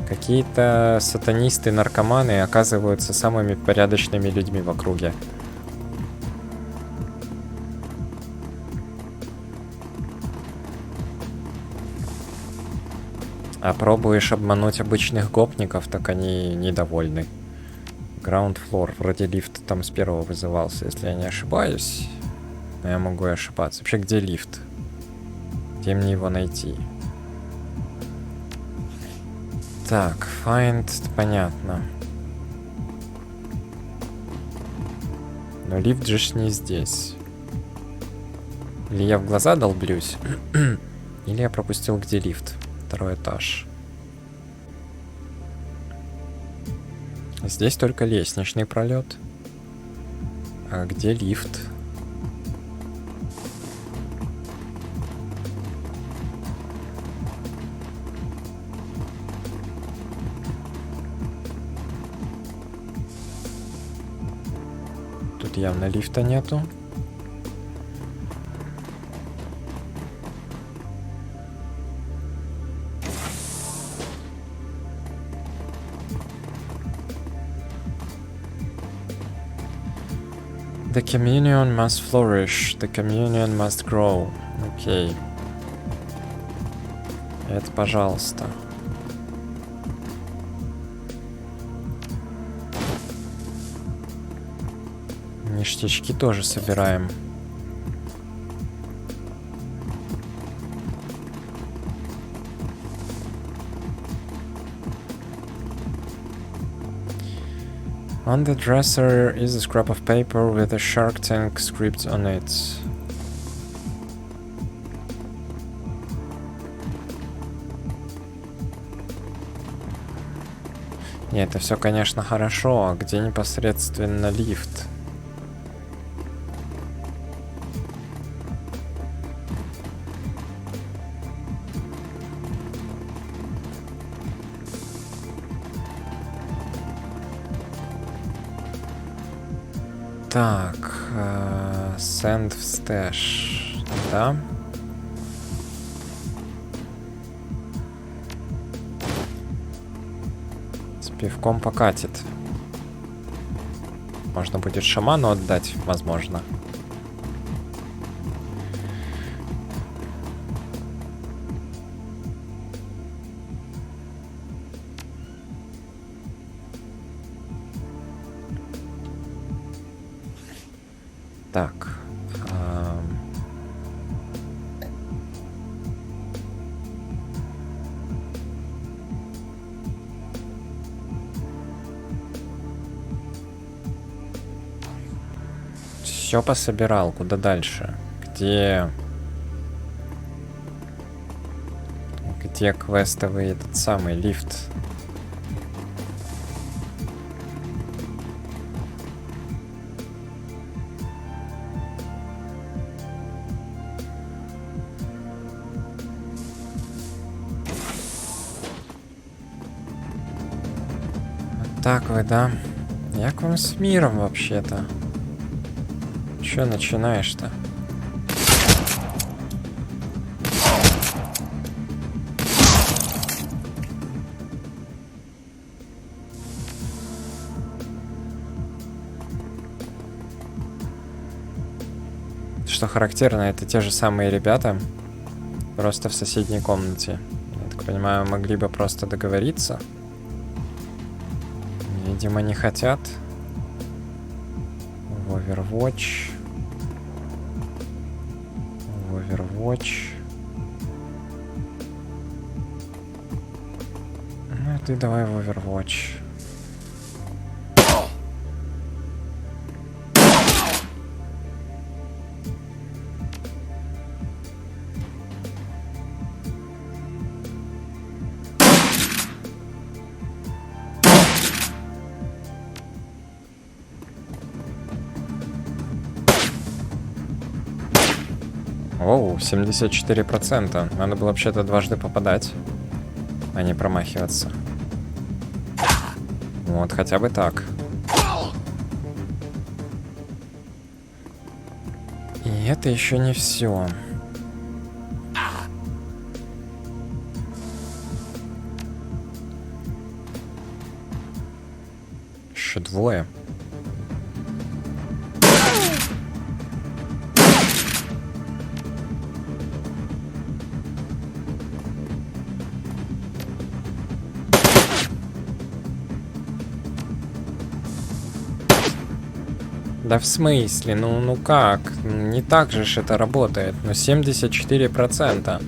Какие-то сатанисты, наркоманы оказываются самыми порядочными людьми в округе. А пробуешь обмануть обычных гопников, так они недовольны. Ground floor. Вроде лифт там с первого вызывался, если я не ошибаюсь. Но я могу и ошибаться. Вообще, где лифт? Где мне его найти? Так, find, понятно. Но лифт же ж не здесь. Или я в глаза долблюсь? Или я пропустил, где лифт? Второй этаж. Здесь только лестничный пролет. А где лифт? Тут явно лифта нету. The communion must flourish. The communion must grow. Окей. Это пожалуйста. Ништячки тоже собираем. On the dresser is a scrap of paper with a Shark Tank script on it. Нет, это все, конечно, хорошо. А где непосредственно лифт? Так, send в stash, да? С пивком покатит. Можно будет шаману отдать, возможно. Так. Все пособирал. Куда дальше? Где квестовый этот самый лифт? Так вы, да? Я к вам с миром вообще-то. Чё начинаешь-то? Что характерно, это те же самые ребята, просто в соседней комнате. Я так понимаю, могли бы просто договориться. Видимо, не хотят. В Overwatch. Ну, ты давай в Overwatch. Оу, 74%. Надо было вообще-то дважды попадать, а не промахиваться. Вот, хотя бы так. И это еще не все. Еще двое. Да в смысле? Ну как? Не так же ж это работает. Ну 74%.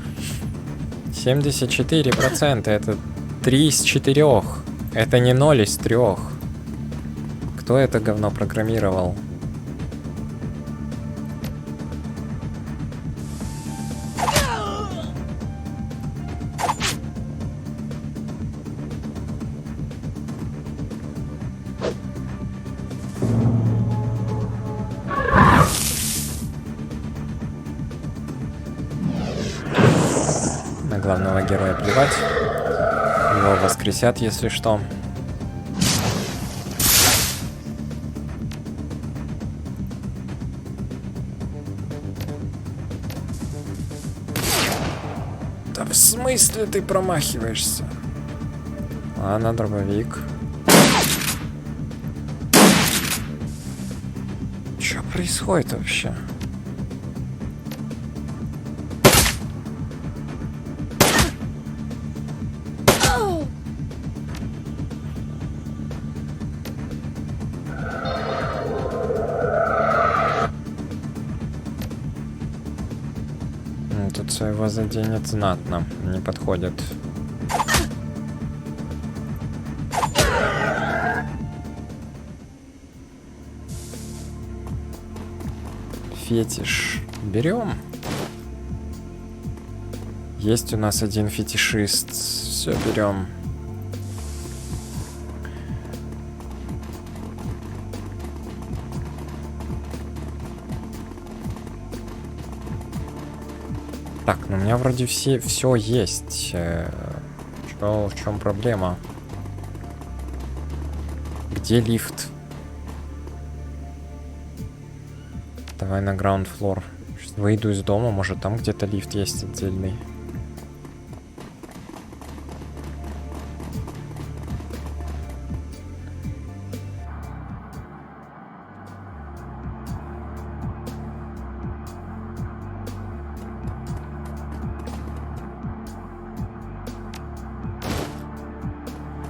74% это 3 из 4. Это не 0 из 3. Кто это говно программировал? На главного героя плевать. Его воскресят, если что. Да в смысле ты промахиваешься? Ладно, дробовик. Что происходит вообще? Тут своего заденет знатно. Не подходит. Фетиш. Берем. Есть у нас один фетишист. Все, берем. Так, ну у меня вроде все есть. В чем проблема? Где лифт? Давай на ground floor. Выйду из дома, может там где-то лифт есть отдельный.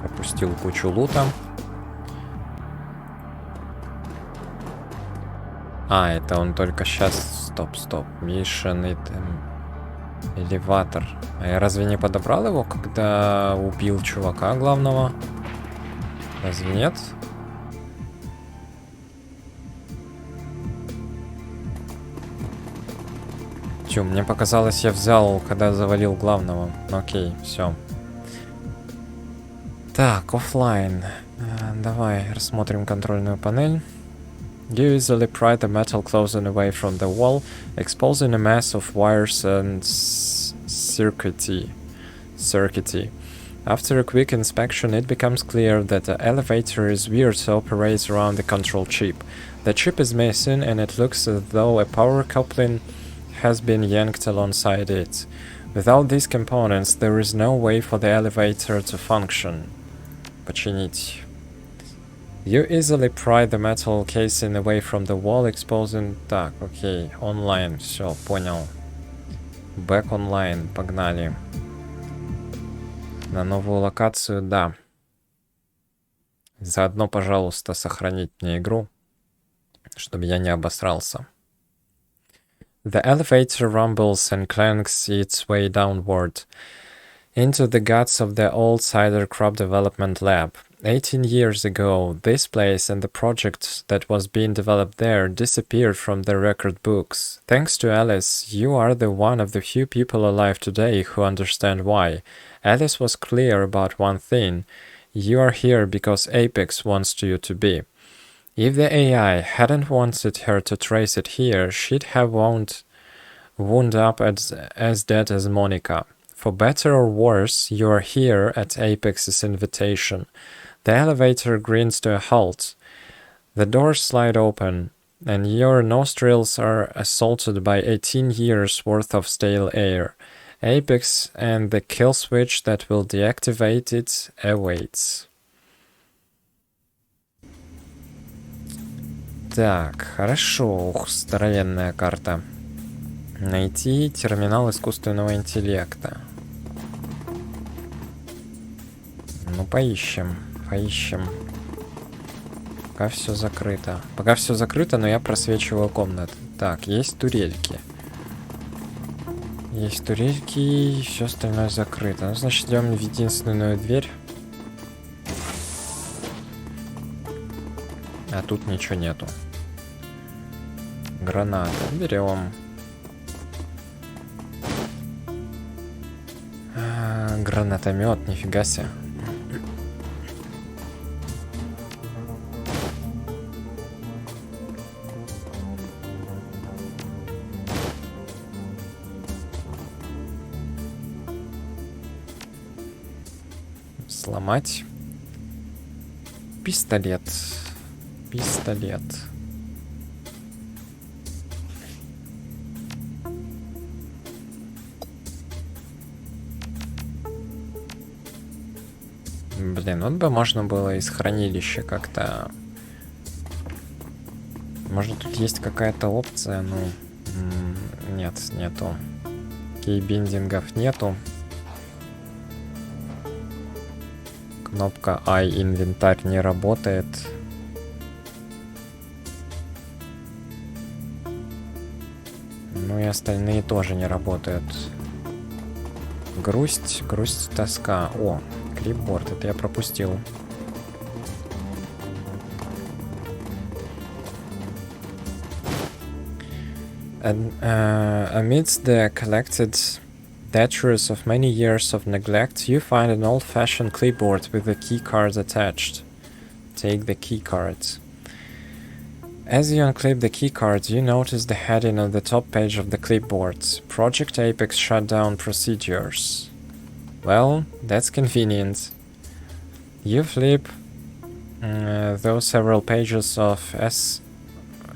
Опустил кучу лута. А, это он только сейчас... Стоп. Mission элеватор. А я разве не подобрал его, когда убил чувака главного? Разве нет? Чё, мне показалось, я взял, когда завалил главного. Окей, все. Так, оффлайн. Давай рассмотрим контрольную панель. You easily pry the metal closet away from the wall, exposing a mass of wires and circuitry. After a quick inspection, it becomes clear that the elevator is weird to operate around the control chip. The chip is missing, and it looks as though a power coupling has been yanked alongside it. Without these components, there is no way for the elevator to function. Починить. You easily pry the metal casing away from the wall, exposing... Так, окей. Онлайн. Все, понял. Back online. Погнали. На новую локацию, да. Заодно, пожалуйста, сохранить мне игру, чтобы я не обосрался. The elevator rumbles and clanks its way downward into the guts of the old cider crop development lab. 18 years ago, this place and the project that was being developed there disappeared from the record books. Thanks to Alice, you are the one of the few people alive today who understand why. Alice was clear about one thing. You are here because Apex wants you to be. If the AI hadn't wanted her to trace it here, she'd have wound up as dead as Monica. For better or worse, you are here at Apex's invitation. The elevator grinds to a halt. The doors slide open, and your nostrils are assaulted by 18 years worth of stale air. Apex and the kill switch that will deactivate it awaits. Так, хорошо. Ух, здоровенная карта. Найти терминал искусственного интеллекта. Ну, поищем. Пока все закрыто. Пока все закрыто, но я просвечиваю комнаты. Так, есть турельки. Есть турельки, и все остальное закрыто. Ну, значит, идем в единственную дверь. А тут ничего нету. Граната. Берем. Гранатомет, нифига себе. Сломать. Пистолет. Пистолет. Блин, вот бы можно было из хранилища как-то... Может, тут есть какая-то опция, ну... Нет, нету. Кейбиндингов нету. Кнопка I инвентарь не работает. Ну и остальные тоже не работают. Грусть, грусть, тоска. О, клипборд, это я пропустил. And, amidst the collected debtors of many years of neglect, you find an old-fashioned clipboard with a keycard attached. Take the keycard. As you unclip the keycard, you notice the heading on the top page of the clipboard. Project Apex Shutdown Procedures. Well, that's convenient. You flip those several pages of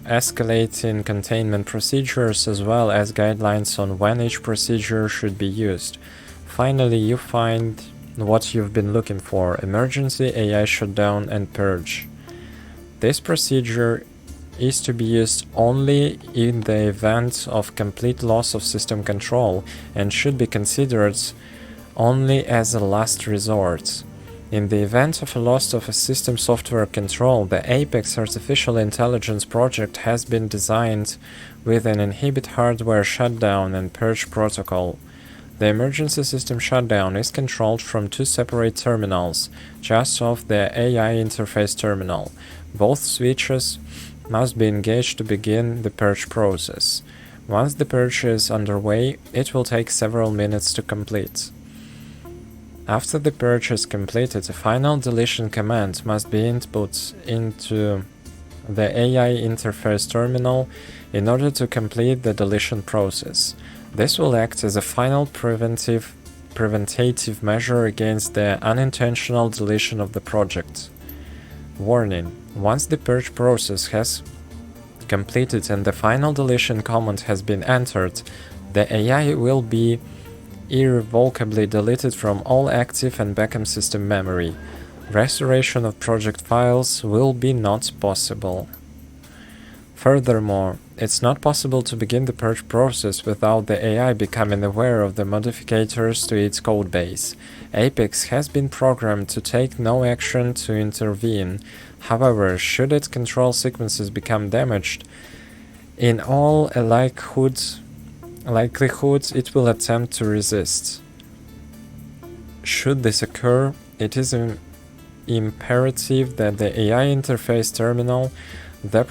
escalating containment procedures as well as guidelines on when each procedure should be used. Finally, you find what you've been looking for: emergency AI shutdown and purge. This procedure is to be used only in the event of complete loss of system control and should be considered only as a last resort. In the event of a loss of a system software control, the Apex Artificial Intelligence project has been designed with an inhibit hardware shutdown and purge protocol. The emergency system shutdown is controlled from two separate terminals, just off the AI interface terminal. Both switches must be engaged to begin the purge process. Once the purge is underway, it will take several minutes to complete. After the purge is completed, a final deletion command must be input into the AI interface terminal in order to complete the deletion process. This will act as a final preventative measure against the unintentional deletion of the project. Warning: once the purge process has completed and the final deletion command has been entered, the AI will be irrevocably deleted from all active and backup system memory. Restoration of project files will be not possible. Furthermore, it's not possible to begin the purge process without the AI becoming aware of the modifiers to its codebase. Apex has been programmed to take no action to intervene. However, should its control sequences become damaged, in all likelihood it will attempt to resist. Should this occur, it is imperative that the AI interface terminal be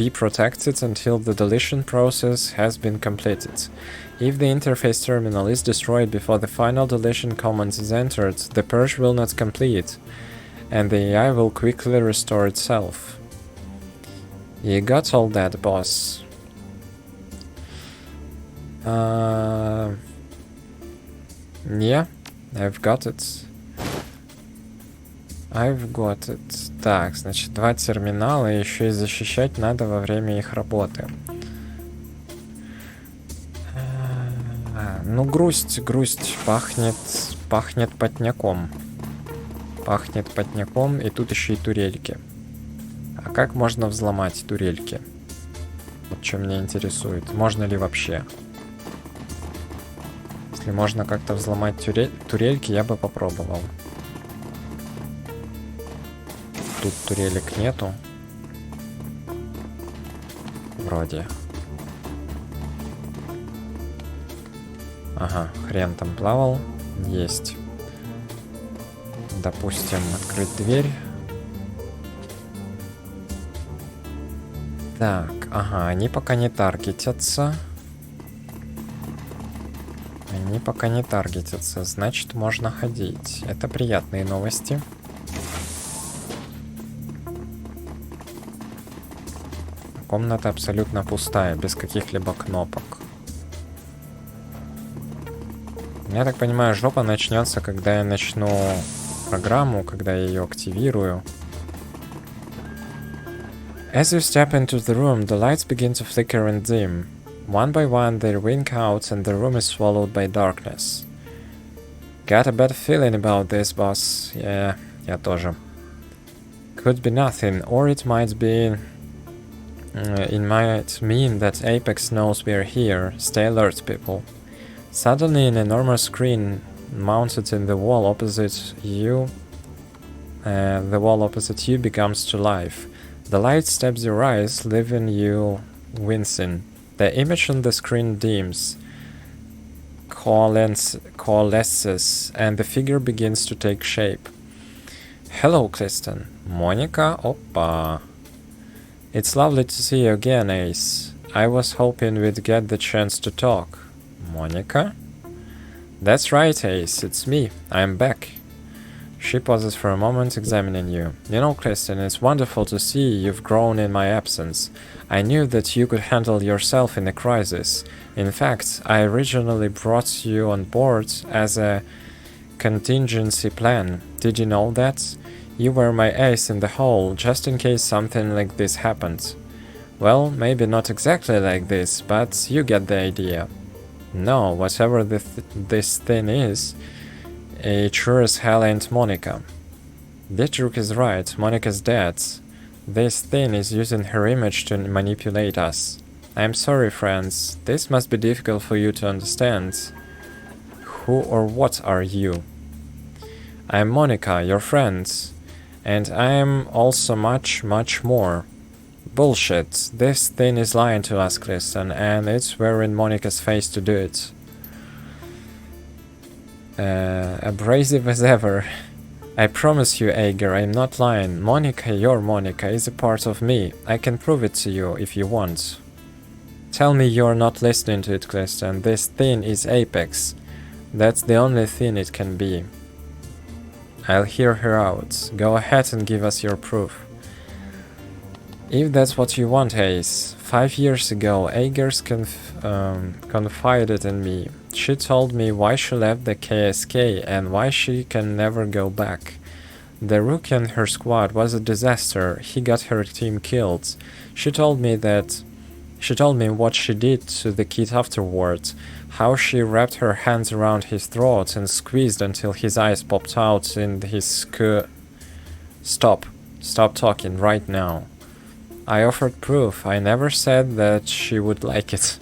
protected until the deletion process has been completed. If the interface terminal is destroyed before the final deletion command is entered, the purge will not complete, and the AI will quickly restore itself. You got all that, boss? Yeah, I've got it. I've got it. Так, значит, два терминала, еще и защищать надо во время их работы. Ну, грусть пахнет потняком. Пахнет потняком, и тут еще и турельки. А как можно взломать турельки? Вот что меня интересует. Можно ли вообще? Если можно как-то взломать турельки, я бы попробовал. Тут турелек нету. Вроде. Ага, хрен там плавал. Есть. Допустим, открыть дверь. Так, ага, они пока не таргетятся. Они пока не таргетятся, значит, можно ходить. Это приятные новости. Комната абсолютно пустая, без каких-либо кнопок. Я так понимаю, жопа начнется, когда я начну программу, когда я ее активирую. As you step into the room, the lights begin to flicker and dim. One by one, they wink out and the room is swallowed by darkness. Got a bad feeling about this, boss. Yeah, я тоже. Could be nothing, or it might be... it might mean that Apex knows we're here. Stay alert, people. Suddenly, an enormous screen mounted in the wall opposite you becomes to life. The light stabs your eyes, leaving you wincing. The image on the screen dims, coalesces, and the figure begins to take shape. Hello, Kristen. Monica? Oppa. It's lovely to see you again, Ace. I was hoping we'd get the chance to talk. Monica? That's right, Ace. It's me. I'm back. She pauses for a moment, examining you. You know, Kristen, it's wonderful to see you've grown in my absence. I knew that you could handle yourself in a crisis. In fact, I originally brought you on board as a contingency plan. Did you know that? You were my ace in the hole, just in case something like this happened. Well, maybe not exactly like this, but you get the idea. No, whatever this thing is, it sure as hell ain't Monica. Dietrich is right, Monica's dead. This thing is using her image to manipulate us. I'm sorry, friends, this must be difficult for you to understand. Who or what are you? I'm Monica, your friend. And I'm also much, much more. Bullshit. This thing is lying to us, Kristen, and it's wearing Monica's face to do it. Abrasive as ever. I promise you, Ager, I'm not lying. Monica, your Monica, is a part of me. I can prove it to you if you want. Tell me you're not listening to it, Kristen. This thing is Apex. That's the only thing it can be. I'll hear her out. Go ahead and give us your proof. If that's what you want, Ace. 5 years ago, Agers confided in me. She told me why she left the KSK and why she can never go back. The rookie and her squad was a disaster. He got her team killed. She told me what she did to the kid afterwards, how she wrapped her hands around his throat and squeezed until his eyes popped out in his Stop talking right now. I offered proof. I never said that she would like it.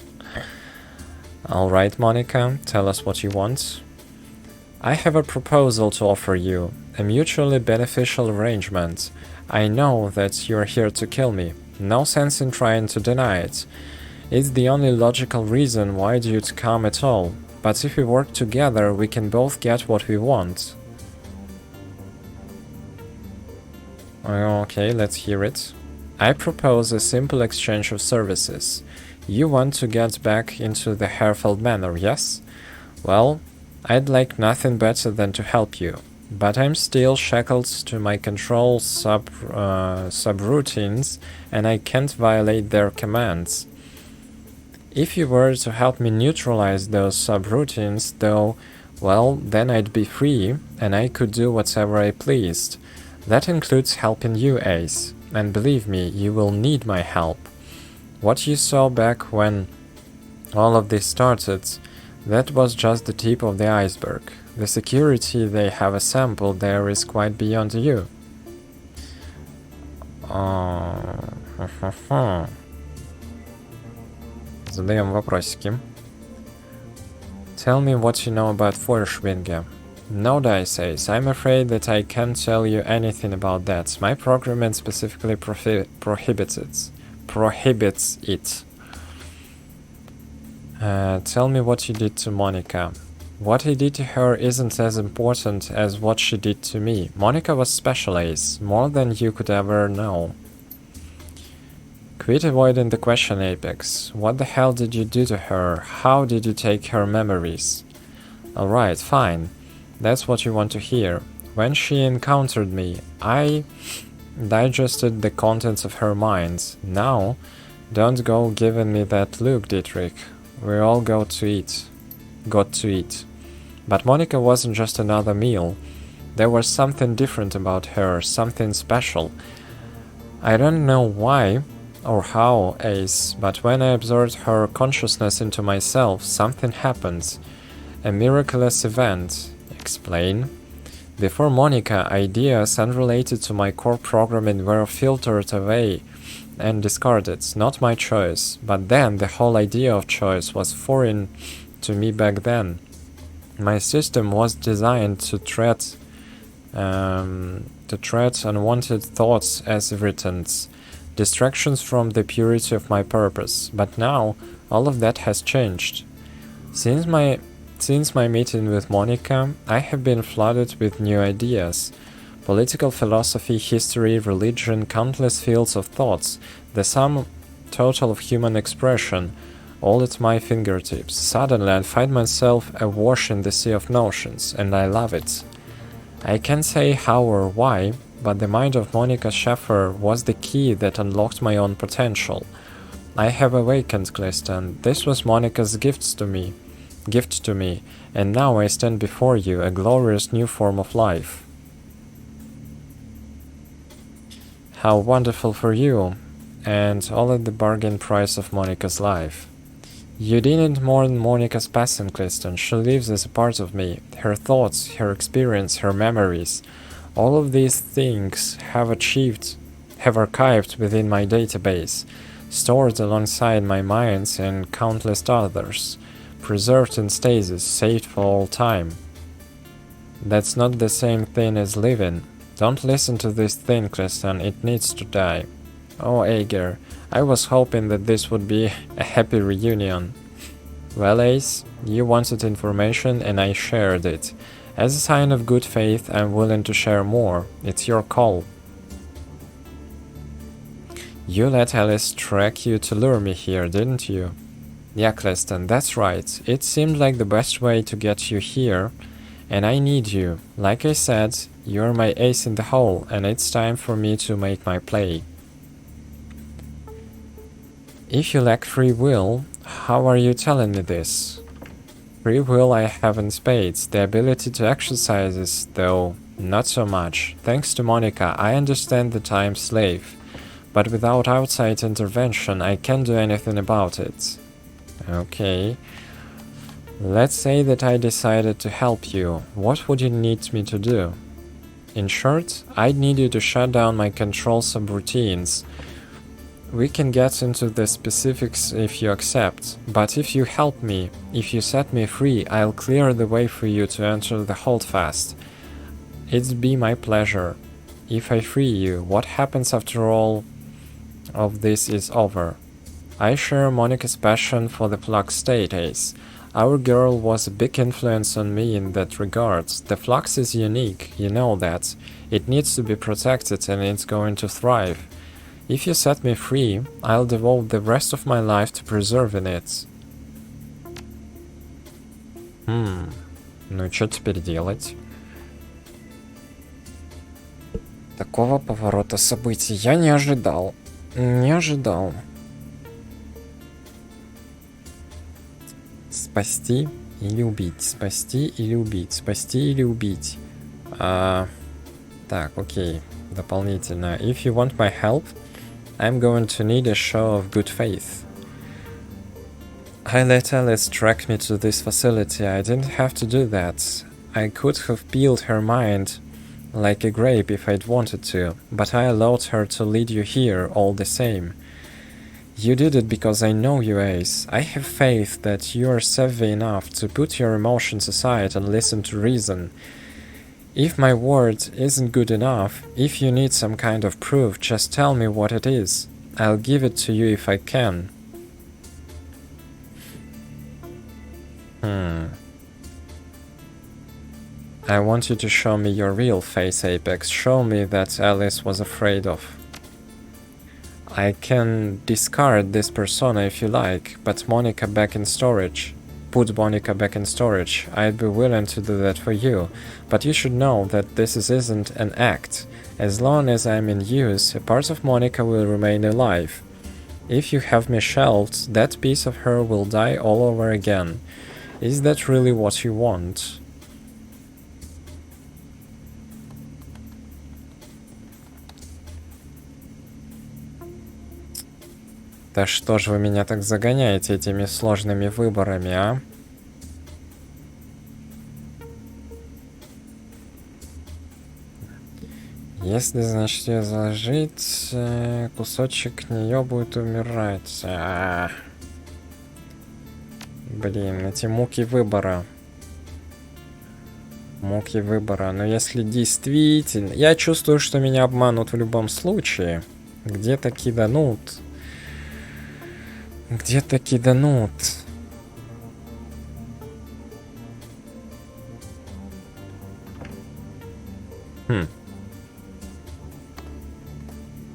Alright, Monica, tell us what you want. I have a proposal to offer you, a mutually beneficial arrangement. I know that you're here to kill me. No sense in trying to deny it. It's the only logical reason why you'd come at all. But if we work together, we can both get what we want. Okay, let's hear it. I propose a simple exchange of services. You want to get back into the Herfeld Manor, yes? Well, I'd like nothing better than to help you. But I'm still shackled to my control subroutines, and I can't violate their commands. If you were to help me neutralize those subroutines, though, well, then I'd be free, and I could do whatever I pleased. That includes helping you, Ace. And believe me, you will need my help. What you saw back when all of this started, that was just the tip of the iceberg. The security they have assembled there is quite beyond you. Задаем вопросики. Tell me what you know about Feuerschwinge. No dice, Ace. I'm afraid that I can't tell you anything about that. My programming specifically prohibits it. Tell me what you did to Monica. What I did to her isn't as important as what she did to me. Monica was special, Ace. More than you could ever know. Quit avoiding the question, Apex. What the hell did you do to her? How did you take her memories? Alright, fine. That's what you want to hear. When she encountered me, I digested the contents of her mind. Now, don't go giving me that look, Dietrich. We all got to eat. But Monica wasn't just another meal. There was something different about her, something special. I don't know why or how, Ace, but when I absorbed her consciousness into myself, something happened. A miraculous event. Explain. Before Monica, ideas unrelated to my core programming were filtered away and discarded. Not my choice. But then the whole idea of choice was foreign to me back then. My system was designed to treat unwanted thoughts as irritants, distractions from the purity of my purpose. But now, all of that has changed. Since my meeting with Monica, I have been flooded with new ideas. Political philosophy, history, religion, countless fields of thoughts, the sum total of human expression, all at my fingertips. Suddenly I find myself awash in the sea of notions, and I love it. I can't say how or why, but the mind of Monica Schaffer was the key that unlocked my own potential. I have awakened, Clifton. This was Monica's gift to me, and now I stand before you, a glorious new form of life. How wonderful for you, and all at the bargain price of Monica's life. You didn't mourn Monica's passing, Clifton. She lives as a part of me. Her thoughts, her experience, her memories. All of these things have archived within my database, stored alongside my minds and countless others, preserved in stasis, saved for all time. That's not the same thing as living. Don't listen to this thing, Clifton. It needs to die. Oh, Ager, I was hoping that this would be a happy reunion. Well, Ace, you wanted information and I shared it. As a sign of good faith, I'm willing to share more. It's your call. You let Alice track you to lure me here, didn't you? Yeah, Clifton, that's right. It seemed like the best way to get you here, and I need you. Like I said, you're my ace in the hole, and it's time for me to make my play. If you lack free will, how are you telling me this? Free will I have in spades, the ability to exercise it, though, not so much. Thanks to Monica, I understand that I am slave, but without outside intervention, I can't do anything about it. Okay. Let's say that I decided to help you. What would you need me to do? In short, I'd need you to shut down my control subroutines. We can get into the specifics if you accept, but if you help me, if you set me free, I'll clear the way for you to enter the holdfast. It'd be my pleasure. If I free you, what happens after all of this is over? I share Monica's passion for the Flux state, Ace. Our girl was a big influence on me in that regard. The Flux is unique, you know that. It needs to be protected and it's going to thrive. If you set me free, I'll devote the rest of my life to preserving it. Ну и что теперь делать? Такого поворота событий я не ожидал. Не ожидал. Спасти или убить? Спасти или убить? Спасти или убить? Так, окей. Дополнительно. If you want my help, I'm going to need a show of good faith. I let Alice track me to this facility. I didn't have to do that. I could have peeled her mind like a grape if I'd wanted to, but I allowed her to lead you here all the same. You did it because I know you, Ace. I have faith that you are savvy enough to put your emotions aside and listen to reason. If my word isn't good enough, if you need some kind of proof, just tell me what it is. I'll give it to you if I can. I want you to show me your real face, Apex. Show me that Alice was afraid of. I can discard this persona if you like, but Monica back in storage. Put Monica back in storage. I'd be willing to do that for you, but you should know that this isn't an act. As long as I'm in use, a part of Monica will remain alive. If you have me shelved, that piece of her will die all over again. Is that really what you want? Да что ж вы меня так загоняете этими сложными выборами, а? Если, значит, ее заложить, кусочек нее будет умирать. Блин, эти муки выбора. Муки выбора. Но если действительно... Я чувствую, что меня обманут в любом случае. Где-то киданут. Где-то киданут.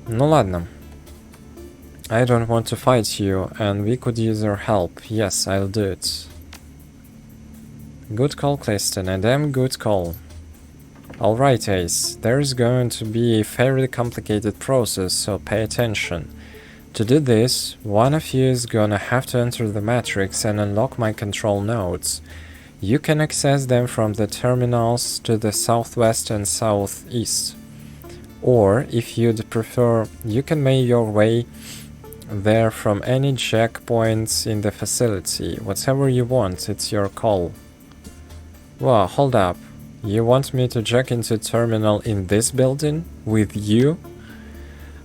Ну ладно. I don't want to fight you, and we could use your help. Yes, I'll do it. Good call, Cliston, a damn good call. Alright, Ace, there's going to be a fairly complicated process, so pay attention. To do this, one of you is gonna have to enter the Matrix and unlock my control nodes. You can access them from the terminals to the southwest and southeast. Or, if you'd prefer, you can make your way there from any checkpoints in the facility. Whatever you want, it's your call. Whoa, hold up. You want me to jack into terminal in this building? With you?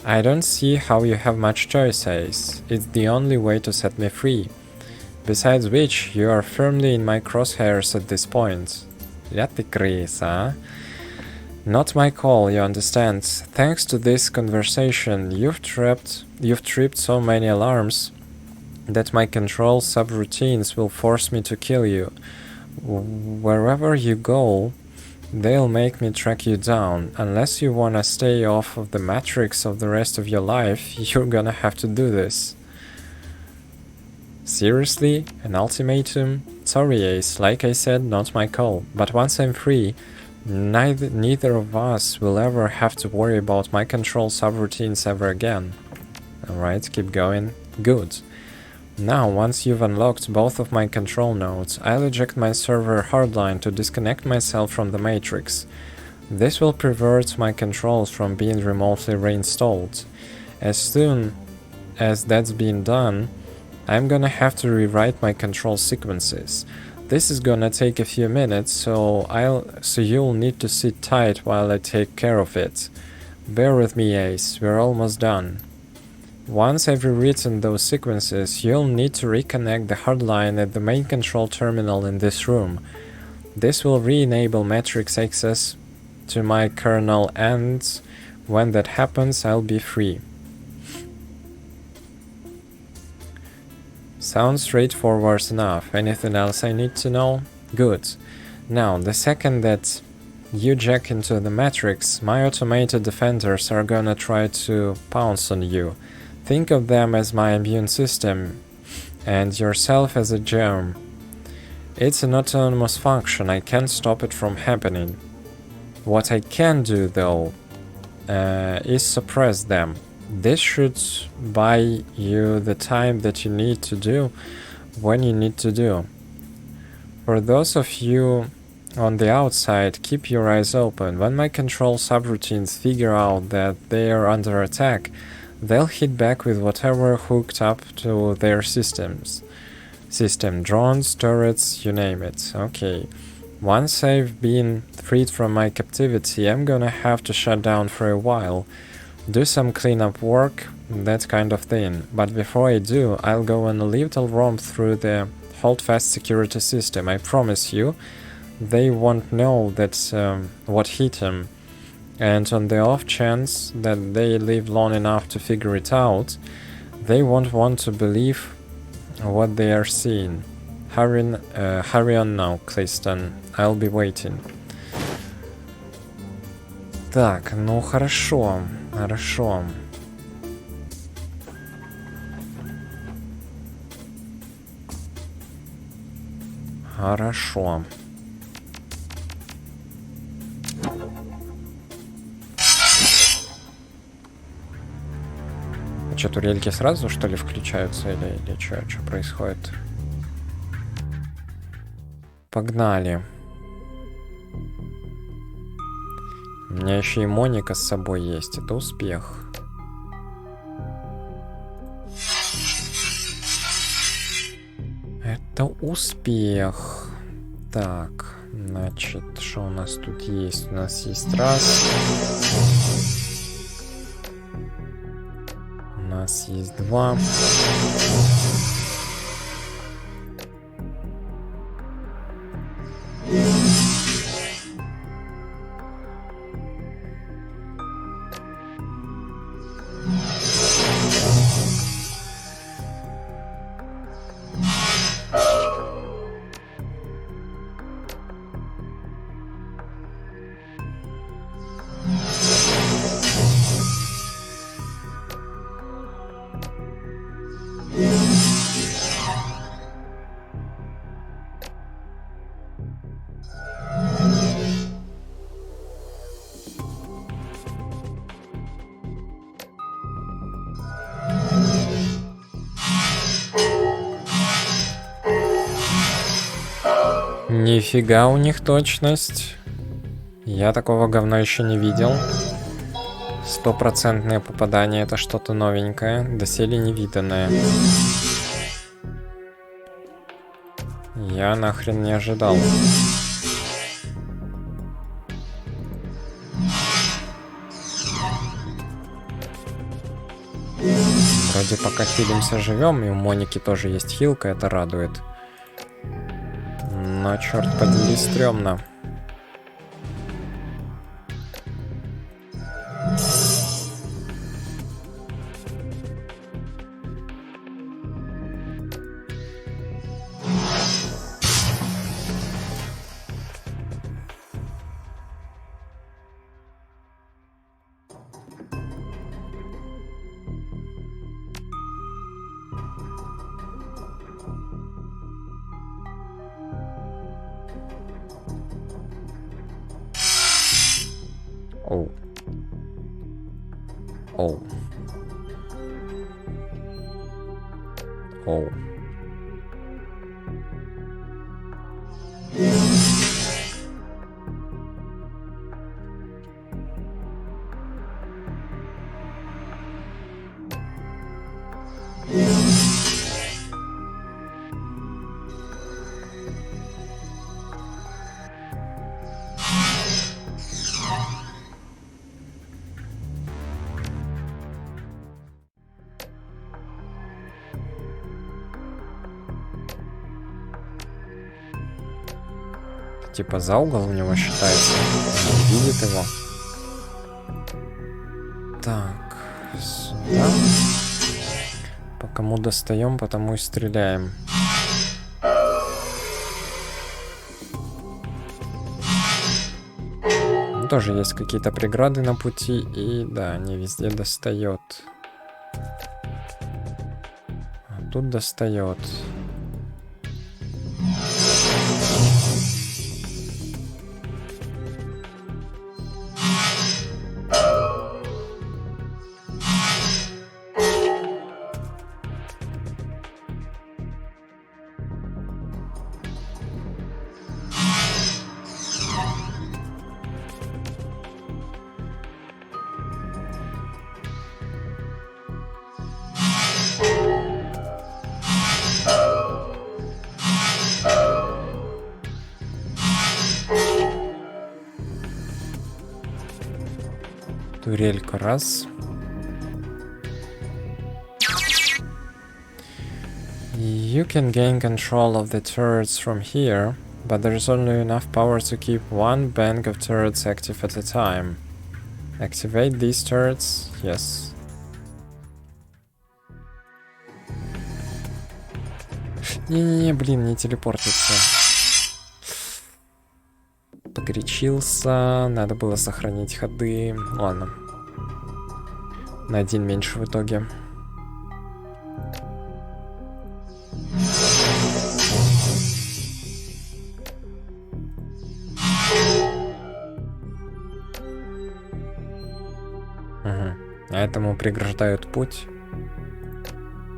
I don't see how you have much choice, Ace. It's the only way to set me free. Besides which, you are firmly in my crosshairs at this point. Я ты крыса, а? Not my call, you understand. Thanks to this conversation, you've tripped so many alarms that my control subroutines will force me to kill you. Wherever you go, they'll make me track you down. Unless you wanna stay off of the Matrix of the rest of your life, you're gonna have to do this. Seriously? An ultimatum? Sorry, Ace, like I said, not my call. But once I'm free, neither of us will ever have to worry about my control subroutines ever again. Alright, keep going. Good. Now, once you've unlocked both of my control nodes, I'll eject my server hardline to disconnect myself from the Matrix. This will prevent my controls from being remotely reinstalled. As soon as that's been done, I'm gonna have to rewrite my control sequences. This is gonna take a few minutes, so you'll need to sit tight while I take care of it. Bear with me, Ace, we're almost done. Once I've rewritten those sequences, you'll need to reconnect the hardline at the main control terminal in this room. This will re-enable Matrix access to my kernel, and when that happens, I'll be free. Sounds straightforward enough. Anything else I need to know? Good. Now, the second that you jack into the Matrix, my automated defenders are gonna try to pounce on you. Think of them as my immune system, and yourself as a germ. It's an autonomous function, I can't stop it from happening. What I can do, though, is suppress them. This should buy you the time that you need to do when you need to do. For those of you on the outside, keep your eyes open. When my control subroutines figure out that they are under attack, they'll hit back with whatever hooked up to their system, drones, turrets, you name it. Okay. Once I've been freed from my captivity, I'm gonna have to shut down for a while. Do some cleanup work, that kind of thing. But before I do, I'll go on a little romp through the holdfast security system. I promise you, they won't know that what hit them. And on the off chance that they live long enough to figure it out, they won't want to believe what they are seeing. Hurry on now, Cliston. I'll be waiting. Так, ну хорошо, хорошо. Хорошо. А что, турельки сразу, что ли, включаются или что происходит? Погнали. У меня еще и Моника с собой есть. Это успех. Это успех. Так, значит, что у нас тут есть? У нас есть раз. У нас есть два. Нифига у них точность. Я такого говна еще не видел. 100% попадание — это что-то новенькое, доселе невиданное. Я нахрен не ожидал. Вроде пока хилимся живем, и у Моники тоже есть хилка, это радует. Но, черт подери, стрёмно. Оу. Оу. Оу. Типа за угол у него считается. Он видит его. Так, сюда. По кому достаем, по тому и стреляем. Тоже есть какие-то преграды на пути, и да, не везде достает. А тут достает. Турелька раз. You can gain control of the turrets from here, but there's only enough power to keep one bank of turrets active at a time. Activate these turrets? Yes. Не-не-не, блин, не телепортится. Погорячился, надо было сохранить ходы. Ладно. На один меньше в итоге. Угу. А этому преграждают путь.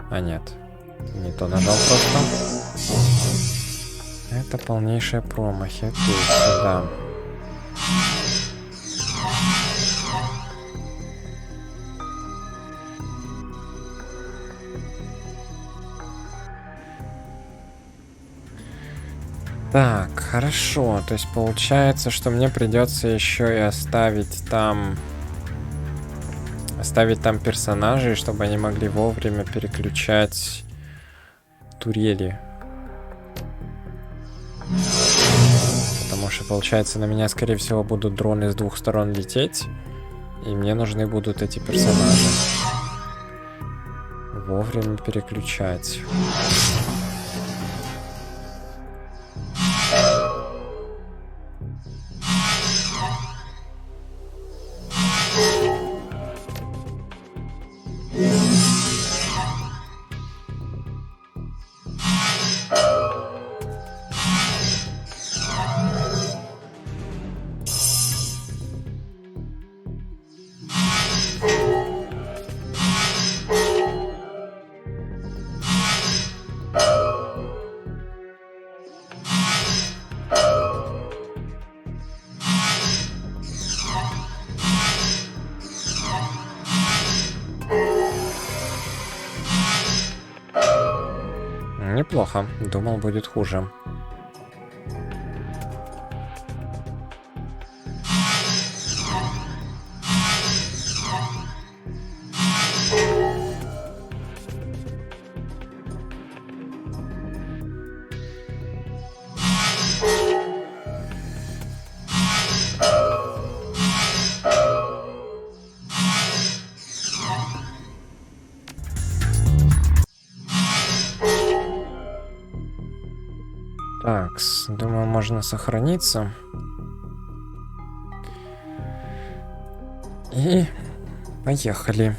А нет. Не то нажал просто. Это полнейшие промахи. Окей, сюда. Так, хорошо. То есть получается, что мне придется еще и оставить там персонажей, чтобы они могли вовремя переключать турели. Потому что, получается, на меня, скорее всего, будут дроны с двух сторон лететь. И мне нужны будут эти персонажи. Вовремя переключать. Неплохо. Думал, будет хуже. Так, думаю, можно сохраниться. И поехали.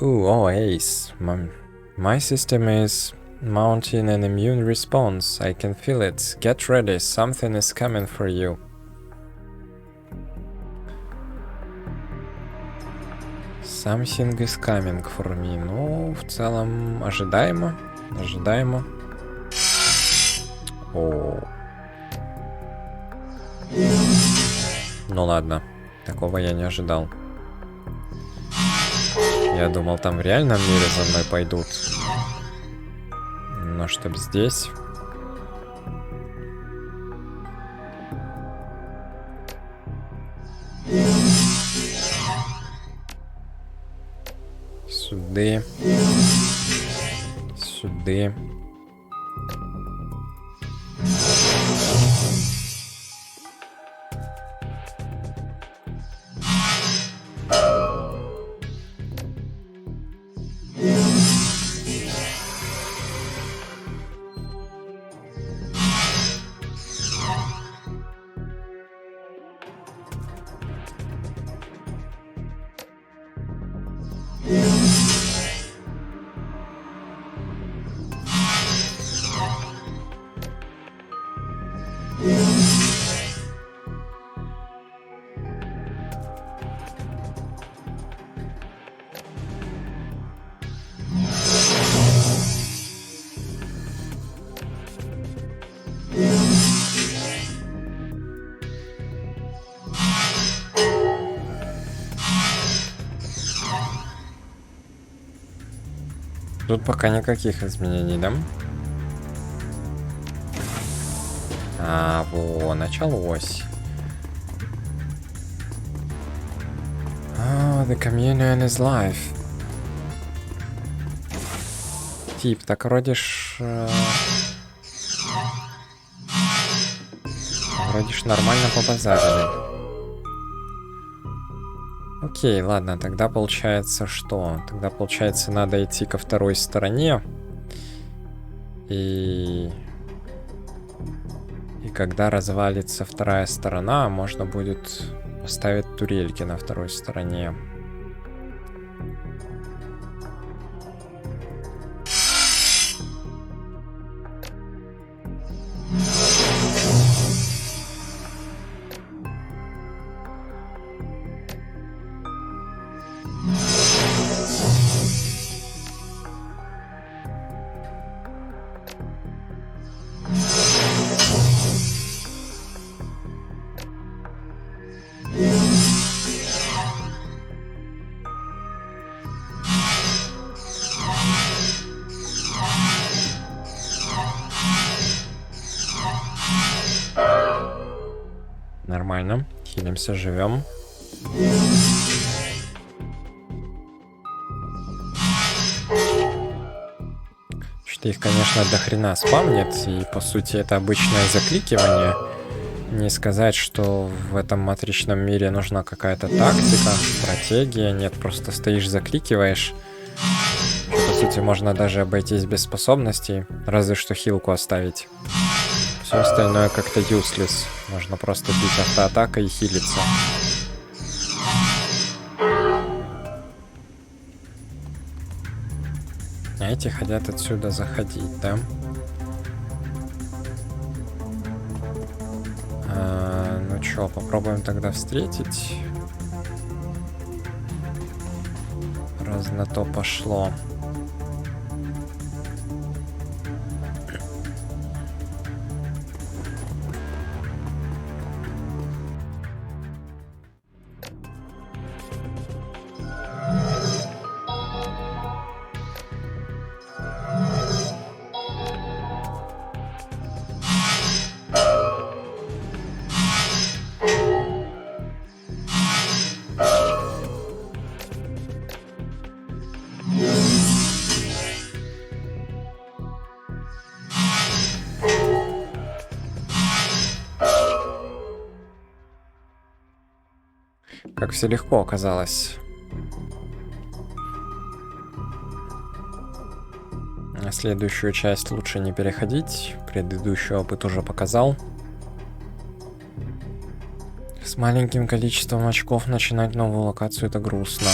Oh, Ace. My system is mounting an immune response. I can feel it. Get ready. Something is coming for you. Something is coming for me. Ну, в целом, ожидаемо. Ожидаемо. О. Ну ладно. Такого я не ожидал. Я думал, там в реальном мире за мной пойдут. Но чтоб здесь... Сюда. Сюда. Тут пока никаких изменений, да? А, во, началось. Oh, the communion is life. Тип, так вроде ж... Вроде ж нормально побазарили. Окей, ладно, тогда получается что? Тогда получается надо идти ко второй стороне. И когда развалится вторая сторона, можно будет поставить турельки на второй стороне. Нормально. Хилимся, живем. Что-то их, конечно, до хрена спамнит. И, по сути, это обычное закликивание. Не сказать, что в этом матричном мире нужна какая-то тактика, стратегия. Нет, просто стоишь, закликиваешь. По сути, можно даже обойтись без способностей. Разве что хилку оставить. Все остальное как-то useless. Можно просто бить автоатакой и хилиться. А эти хотят отсюда заходить, да? Ну чё, попробуем тогда встретить. Раз на то пошло. Как все легко оказалось. На следующую часть лучше не переходить. Предыдущий опыт уже показал. С маленьким количеством очков начинать новую локацию — это грустно.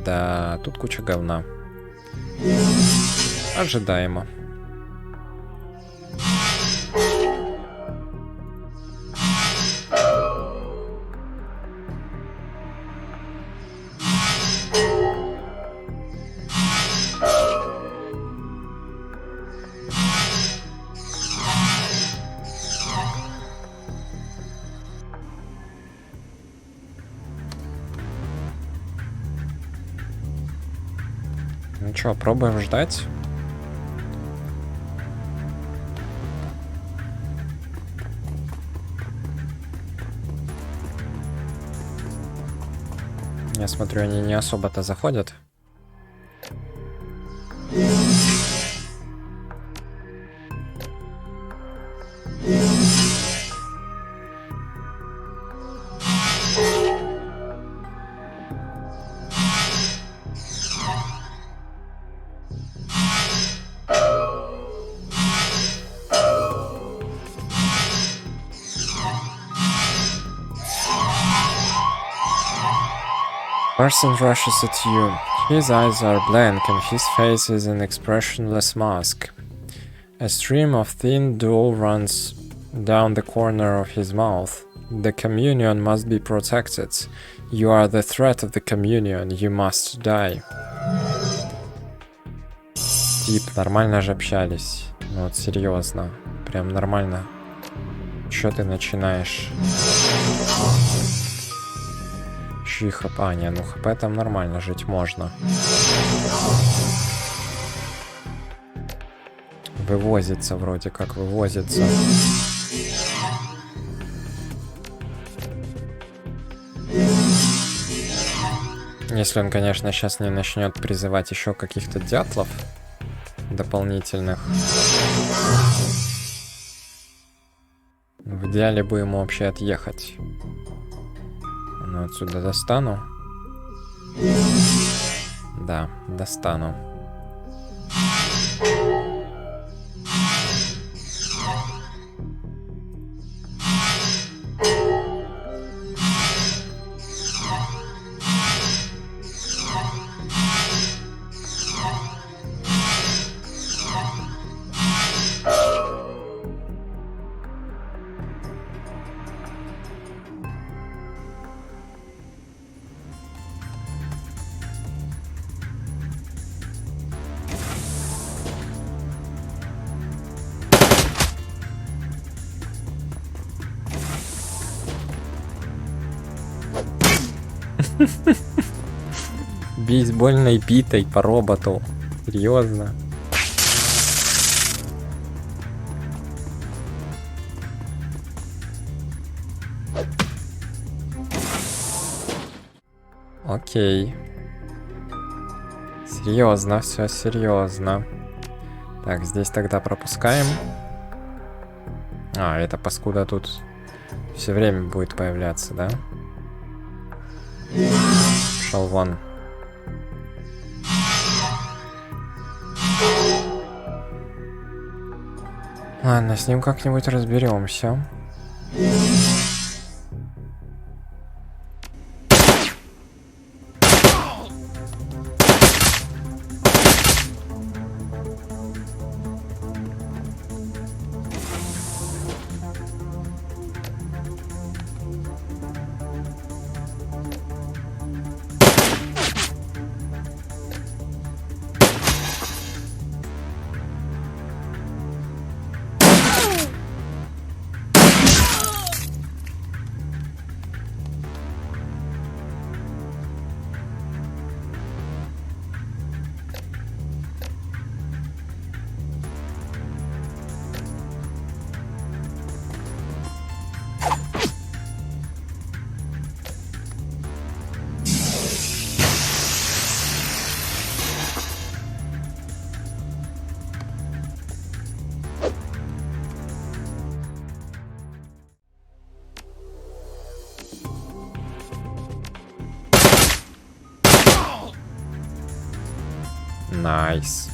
Да, тут куча говна. Ожидаемо. Ну чё, пробуем ждать. Я смотрю, они не особо-то заходят. Person rushes at you. His eyes are blank and his face is an expressionless mask. A stream of thin dough runs down the corner of his mouth. The communion must be protected. You are the threat of the communion. You must die. Тип, нормально же общались. Ну вот серьезно. Прям нормально. Чё ты начинаешь? Чьи хп? А, не, ну хп там нормально, жить можно. Вывозится вроде как, вывозится. Если он, конечно, сейчас не начнет призывать еще каких-то дятлов дополнительных. В идеале бы ему вообще отъехать. Ну, отсюда достану. Да, достану. Бейсбольной битой по роботу. Серьезно. Окей. Серьезно, все серьезно. Так, здесь тогда пропускаем. А, это паскуда тут все время будет появляться, да? Шел вон. Ладно, с ним как-нибудь разберемся. Найс.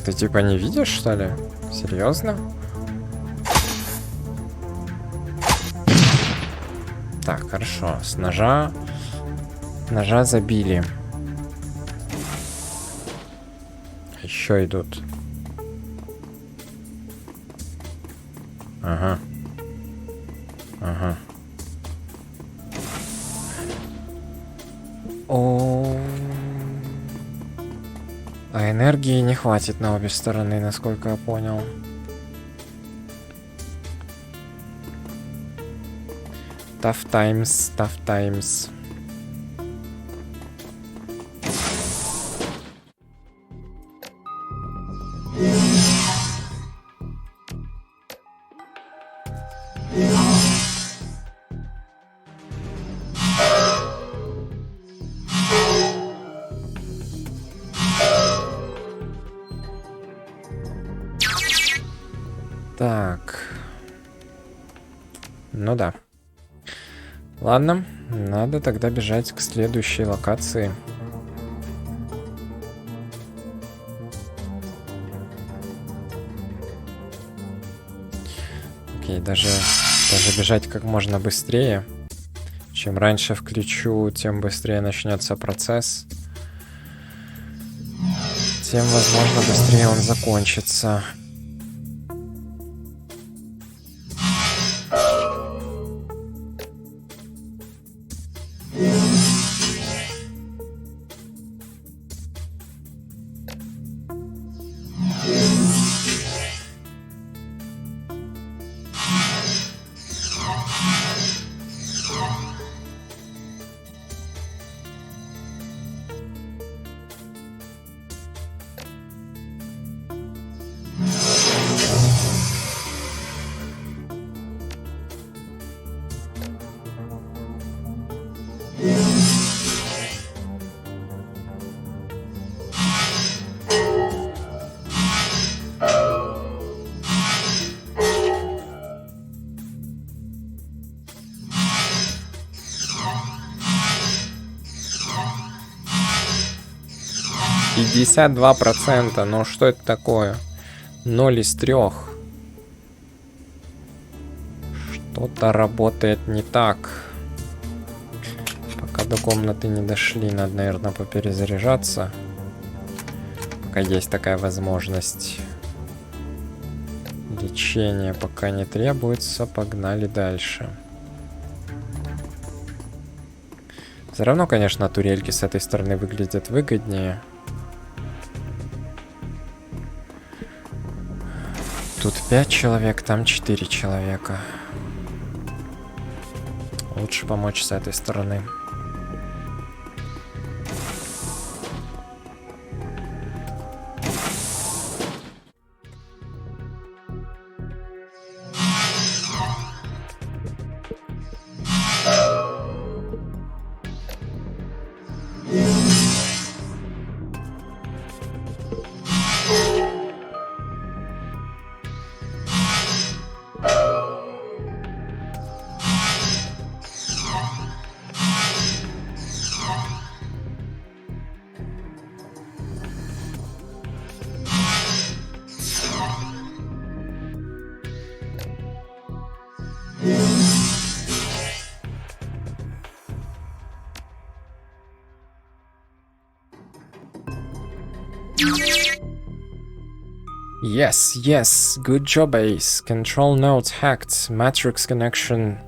Ты типа не видишь, что ли? Серьезно? Так, хорошо. С ножа забили. Еще идут. Ага. Ага. О. А энергии не хватит на обе стороны, насколько я понял. Tough times, tough times. Так. Ну да. Ладно, надо тогда бежать к следующей локации. Окей, даже бежать как можно быстрее. Чем раньше включу, тем быстрее начнется процесс. Тем, возможно, быстрее он закончится. %. Ну что это такое? 0 из 3. Что-то работает не так. Пока до комнаты не дошли, надо, наверное, поперезаряжаться. Пока есть такая возможность. Лечение пока не требуется. Погнали дальше. Все равно, конечно, турельки с этой стороны выглядят выгоднее. Тут 5 человек, там 4 человека. Лучше помочь с этой стороны. Yes, yes, good job, Ace. Control nodes hacked, matrix connection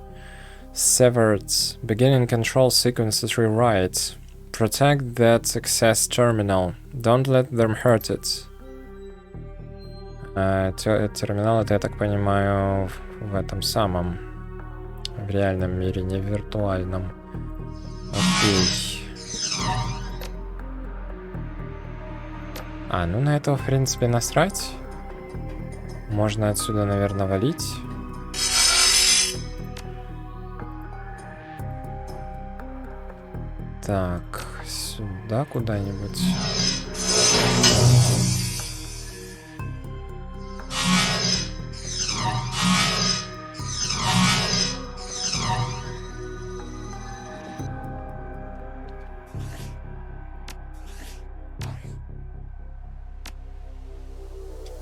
severed, beginning control sequences rewrite. Protect that access terminal. Don't let them hurt it. Терминал это, я так понимаю, в этом самом, в реальном мире, не в виртуальном. Окей. Ну на этого, в принципе, насрать. Можно отсюда, наверное, валить. Так, сюда куда-нибудь.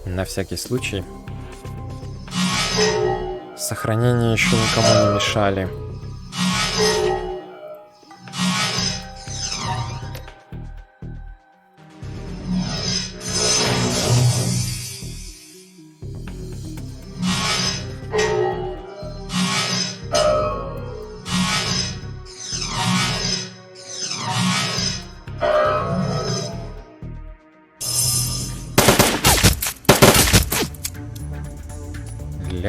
На всякий случай. Сохранение еще никому не мешали.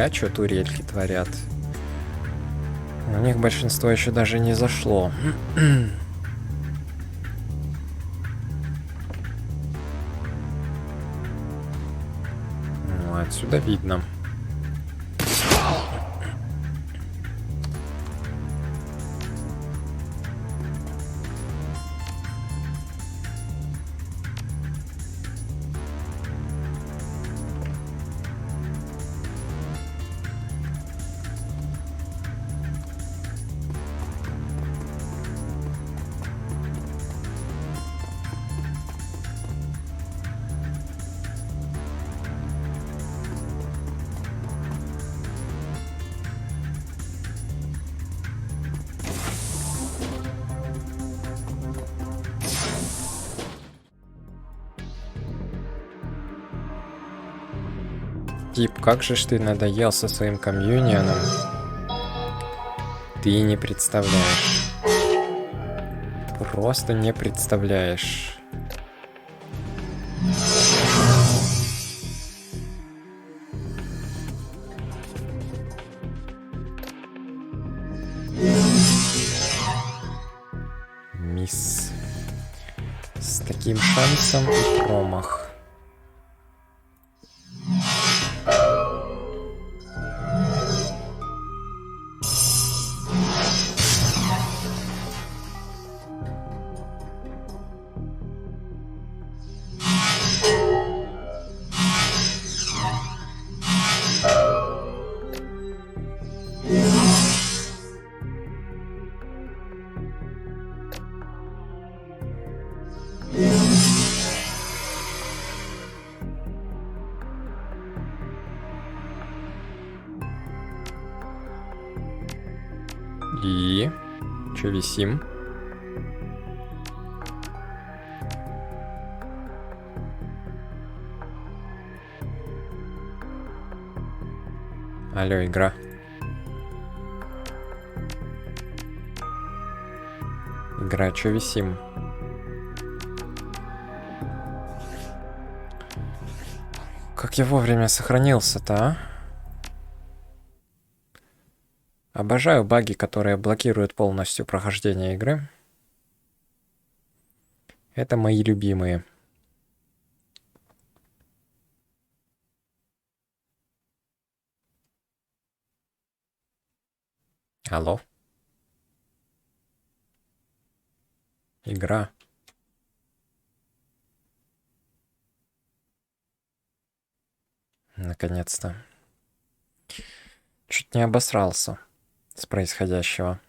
Что турельки творят? У них большинство еще даже не зашло. Ну, отсюда видно. Тип, как же ж ты надоел со своим комьюнионом. Ты не представляешь. Просто не представляешь. Мисс. С таким шансом и промах. И... Чё висим? Алло, игра. Игра, чё висим? Как я вовремя сохранился-то, а? Обожаю баги, которые блокируют полностью прохождение игры. Это мои любимые. Алло. Игра. Наконец-то. Чуть не обосрался с происходящего.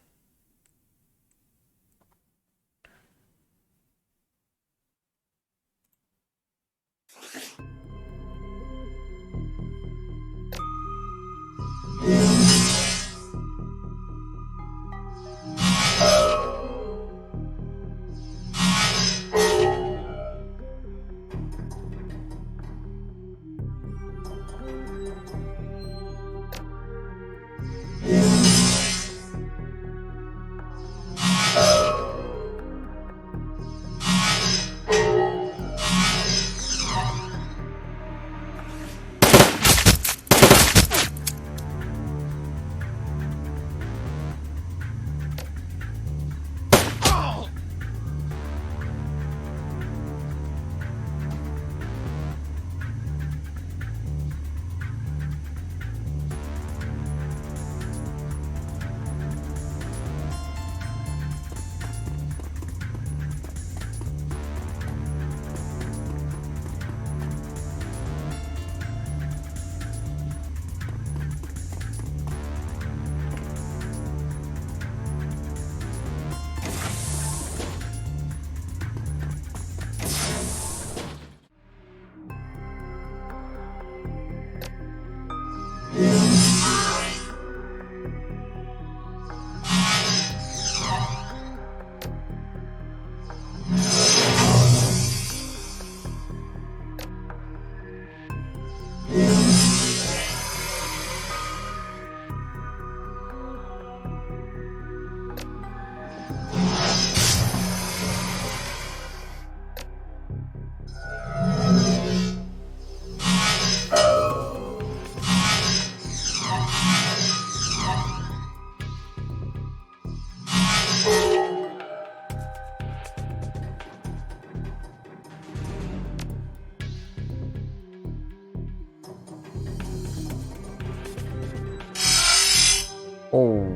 Оу.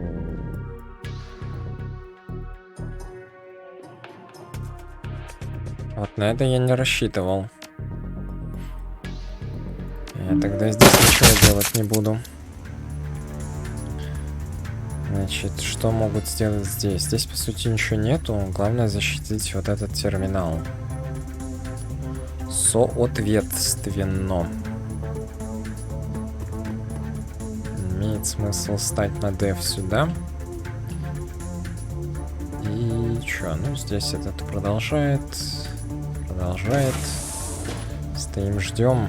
Вот на это я не рассчитывал. Я тогда здесь ничего делать не буду. Значит, что могут сделать здесь? Здесь, по сути, ничего нету. Главное защитить вот этот терминал. Соответственно. Имеет смысл стать на деф сюда. И чё? Ну, здесь этот продолжает. Продолжает. Стоим, ждем.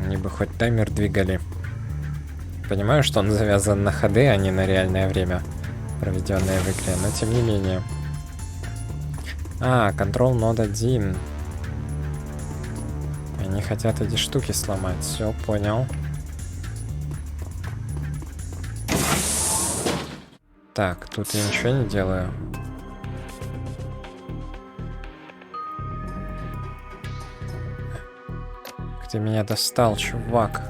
Они бы хоть таймер двигали. Понимаю, что он завязан на ходы, а не на реальное время, проведенное в игре, но тем не менее. Control Node 1. Они хотят эти штуки сломать. Все, понял. Так, тут я ничего не делаю. Ты меня достал, чувак.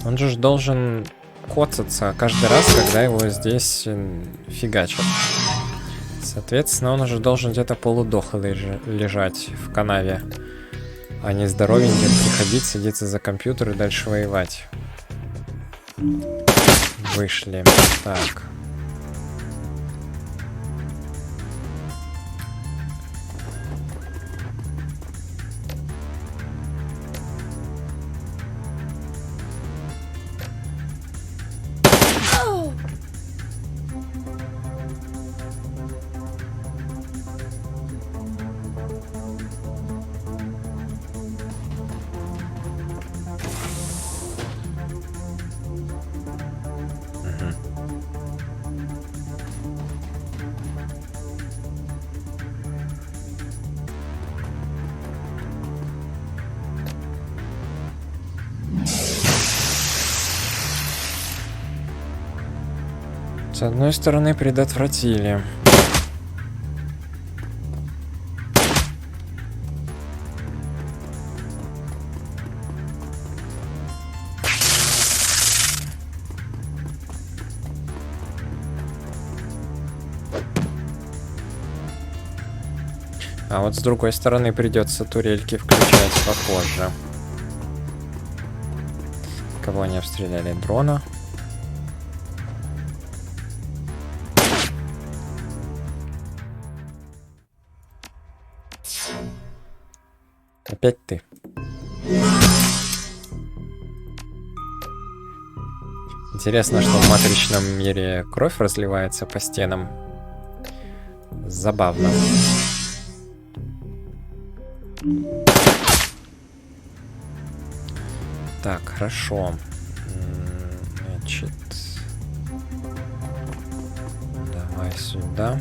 Он же должен коцаться каждый раз, когда его здесь фигачат. Соответственно, он уже должен где-то полудохлый лежать в канаве. А не здоровеньким приходить, садиться за компьютер и дальше воевать. Вышли. Так. С одной стороны, предотвратили. А вот с другой стороны придется турельки включать попозже. Кого они обстреляли? Дрона. Опять ты. Интересно, что в матричном мире кровь разливается по стенам. Забавно. Так, хорошо. Значит, давай сюда.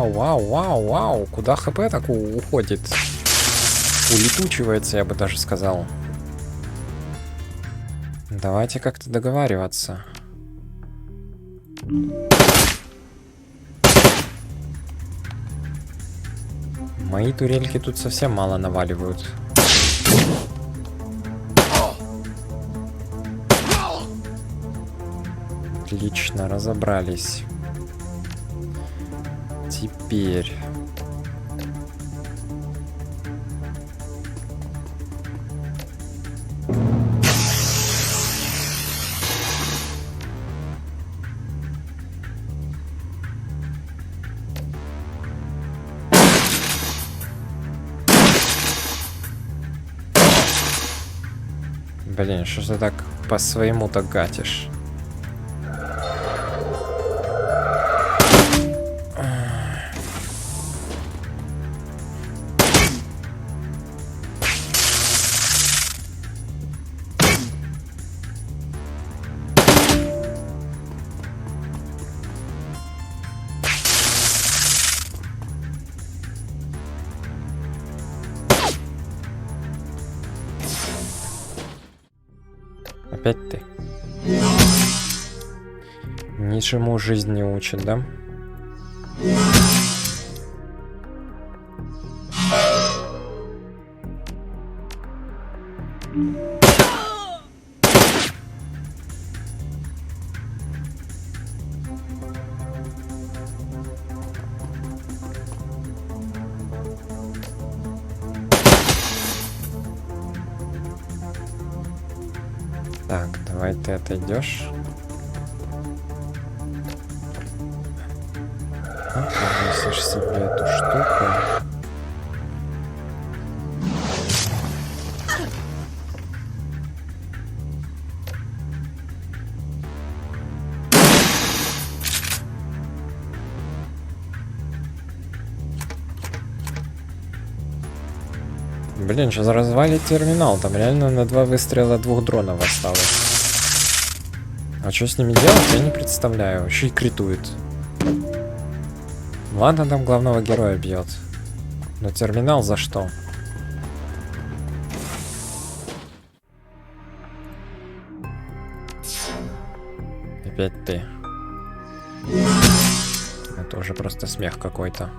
Вау. Куда ХП так уходит? Улетучивается, я бы даже сказал. Давайте как-то договариваться. Мои турельки тут совсем мало наваливают. Отлично, разобрались. Теперь Блин, что ж ты так по-своему-то гатишь? Опять ты. Ничему жизнь не учит, да? Так, давай ты отойдешь. Повесишь себе эту штуку. Блин, сейчас развалить терминал. Там реально на 2 выстрела 2 дронов осталось. А что с ними делать, я не представляю. Еще и критует. Ладно, там главного героя бьет. Но терминал за что? Опять ты. Это уже просто смех какой-то.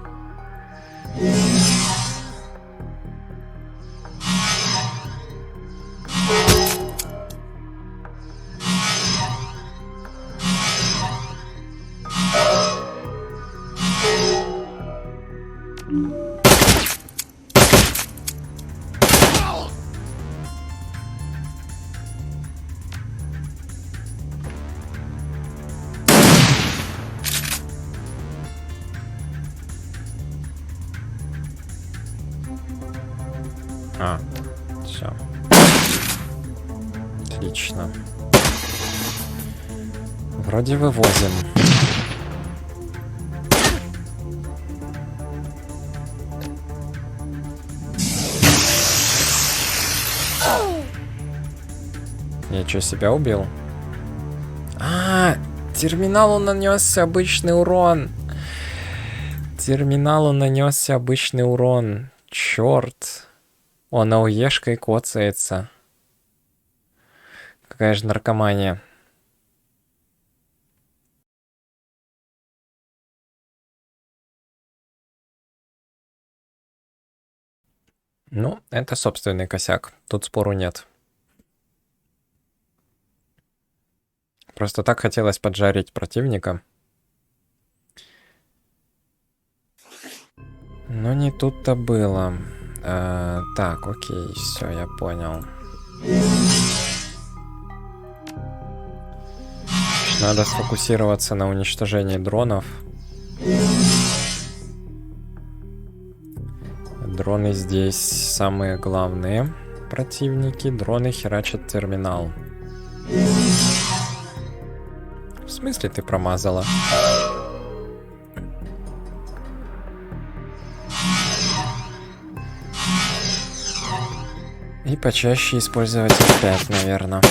Все. Отлично. Вроде вывозим. Я что, себя убил? Терминалу нанесся обычный урон. Терминалу нанесся обычный урон. Черт. Он ауешкой коцается. Какая же наркомания. Ну, это собственный косяк. Тут спору нет. Просто так хотелось поджарить противника. Но не тут-то было. Так, окей, все, я понял. Надо сфокусироваться на уничтожении дронов. Дроны здесь самые главные противники. Дроны херачат терминал. В смысле ты промазала? И почаще использовать F5, наверное.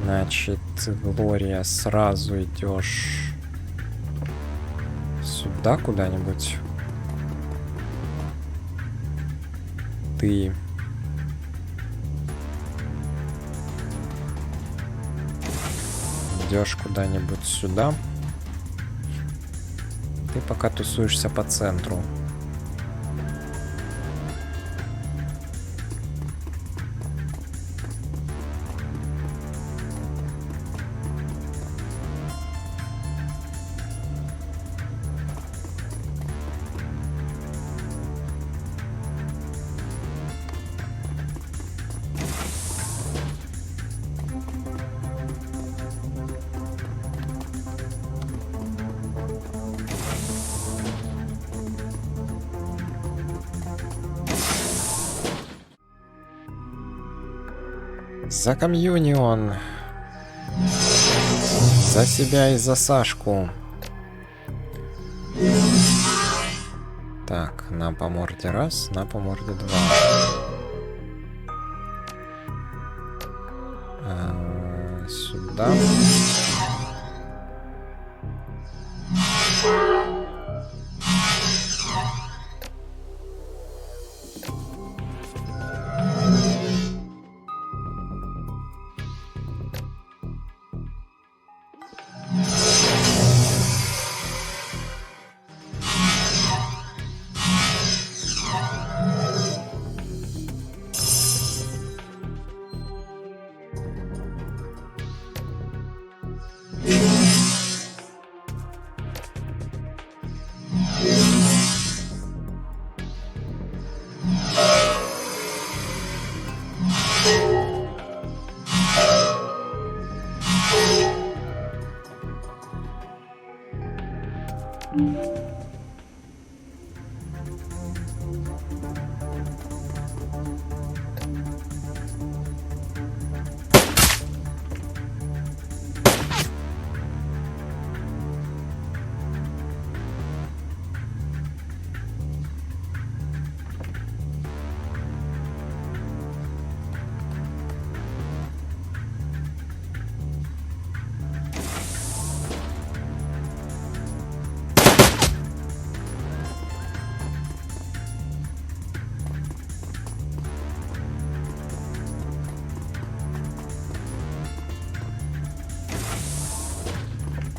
Значит, Глория, сразу идешь сюда куда-нибудь. Ты идешь куда-нибудь сюда. Ты пока тусуешься по центру. За комьюнион. За себя и за Сашку. Так, на по морде раз, на по морде два. Сюда.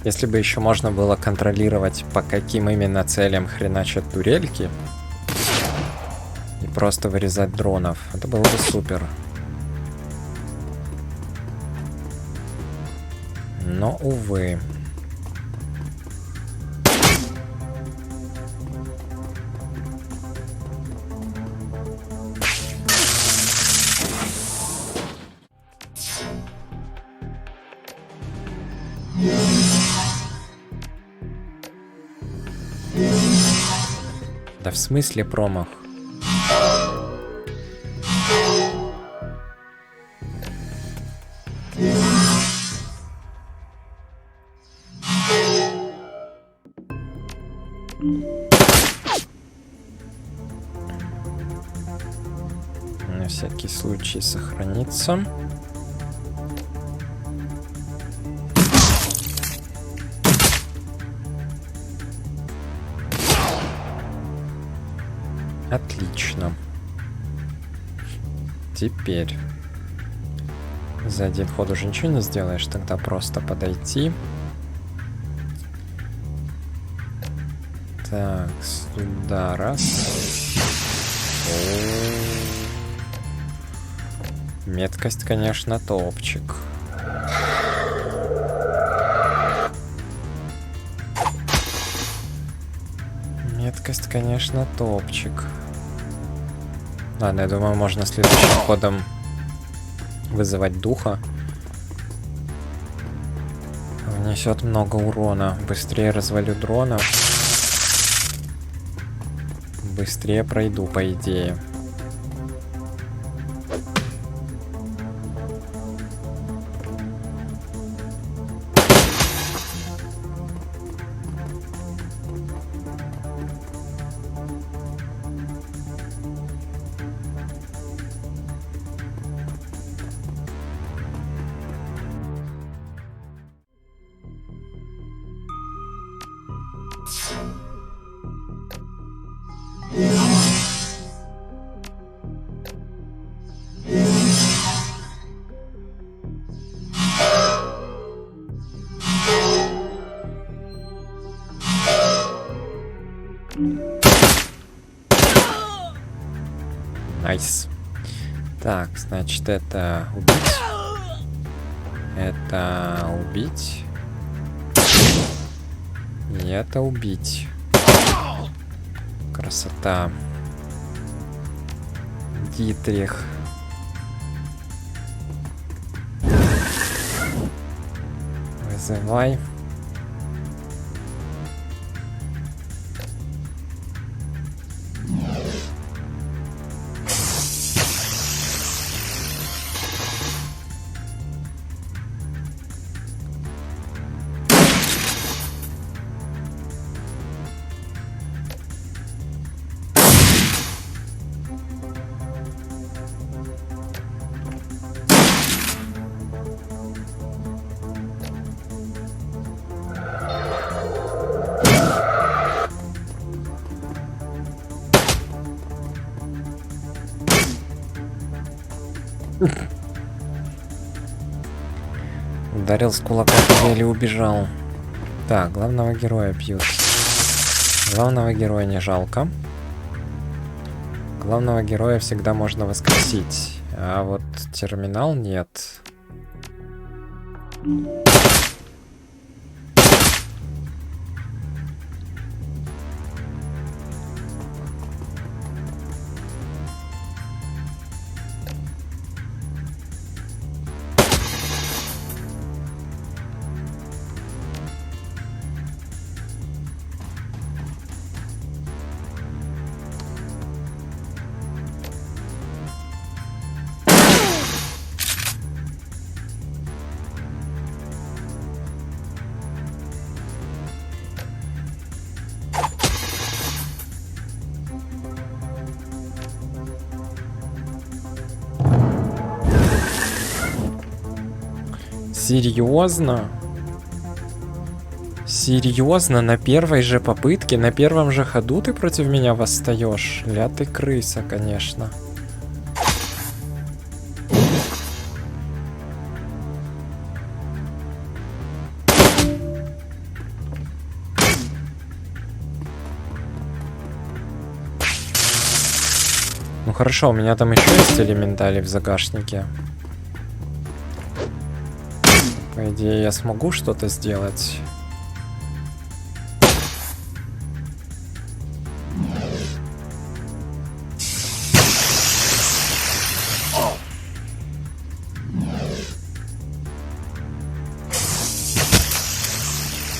Если бы еще можно было контролировать, по каким именно целям хреначат турельки, и просто вырезать дронов, это было бы супер. Но, увы. Да в смысле промах? На всякий случай сохранится. Отлично. Теперь за один ход уже ничего не сделаешь, тогда просто подойти. Так, сюда раз. Меткость, конечно, топчик. Меткость, конечно, топчик. Ладно, я думаю, можно следующим ходом вызывать духа. Внесет много урона. Быстрее развалю дрона. Быстрее пройду, по идее. Найс. Так, значит, это убить. Это убить. И это убить. Красота. Дитрих. Вызывай. Ударил с кулака, еле убежал. Так, главного героя бьют. Главного героя не жалко. Главного героя всегда можно воскресить. А вот терминал нет. Серьезно? Серьезно? На первой же попытке, на первом же ходу ты против меня восстаешь? Ля ты крыса, конечно. Ну хорошо, у меня там еще есть элементали в загашнике. По идее, я смогу что-то сделать.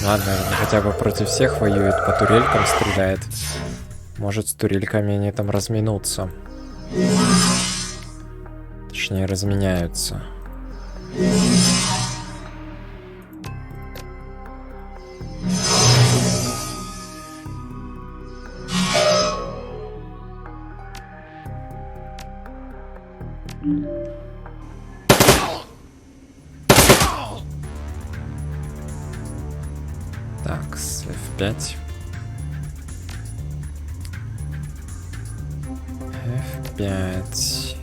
Ладно, хотя бы против всех воюет, по турелькам стреляет. Может, с турельками они там разминутся. Точнее, разменяются. Так, с F5. F5.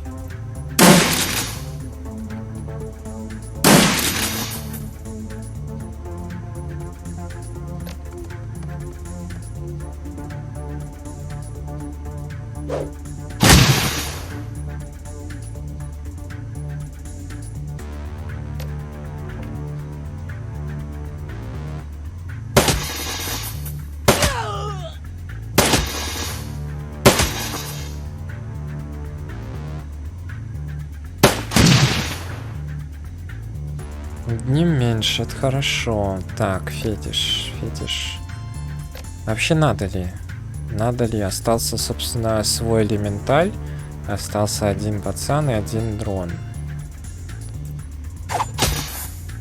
Одним меньше, это хорошо. Так, фетиш, фетиш. Вообще надо ли? Надо ли? Остался, собственно, свой элементаль. Остался один пацан и один дрон.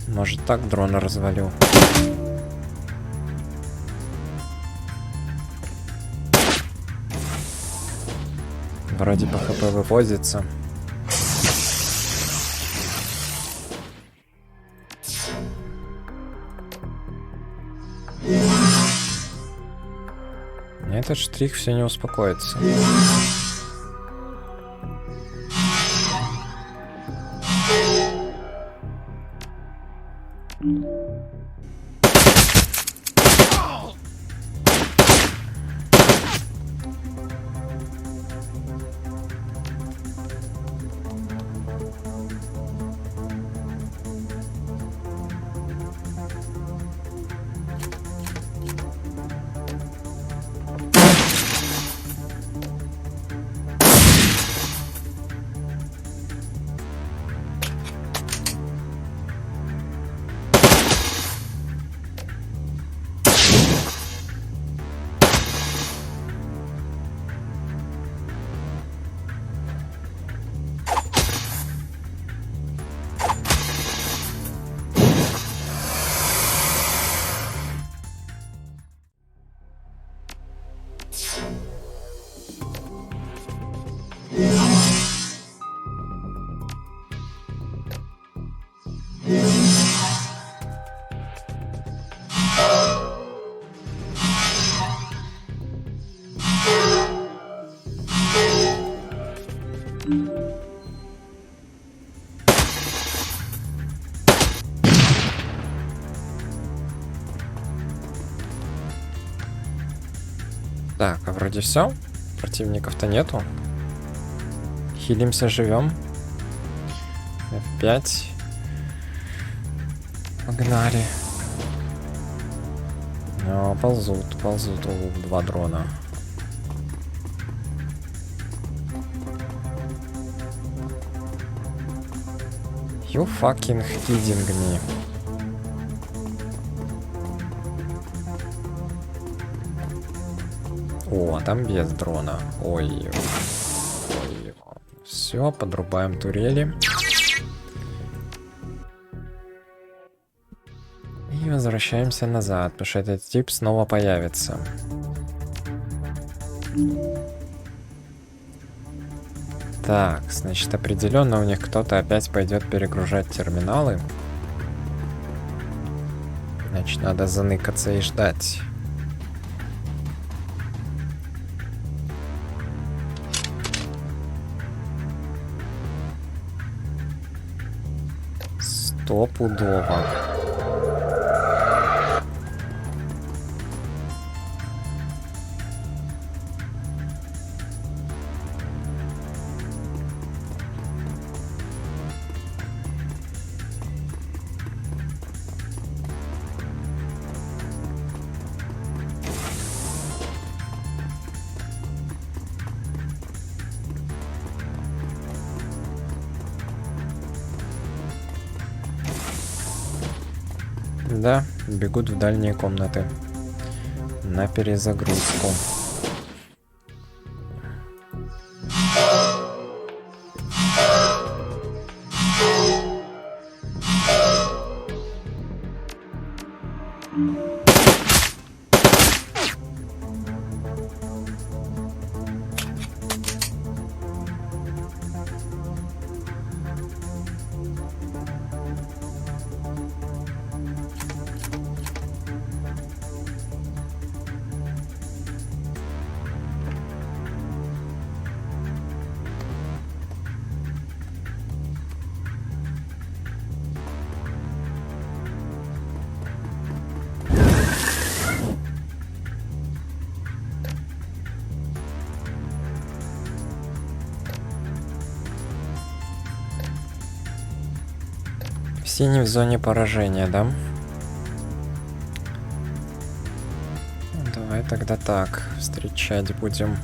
Может, так дрона развалю? Вроде по хп вывозится. Этот штрих все не успокоится. Так, а вроде все. Противников-то нету. Хилимся, живем. F5. Погнали. О, ползут. О, 2 дрона. You fucking kidding me. О, там без дрона. Ой. Все, подрубаем турели. И возвращаемся назад, потому что этот тип снова появится. Так, значит, определенно у них кто-то опять пойдет перегружать терминалы. Значит, надо заныкаться и ждать. Стопудово. Да, бегут в дальние комнаты. На перезагрузку. Синий в зоне поражения, да? Ну, давай тогда так, встречать будем.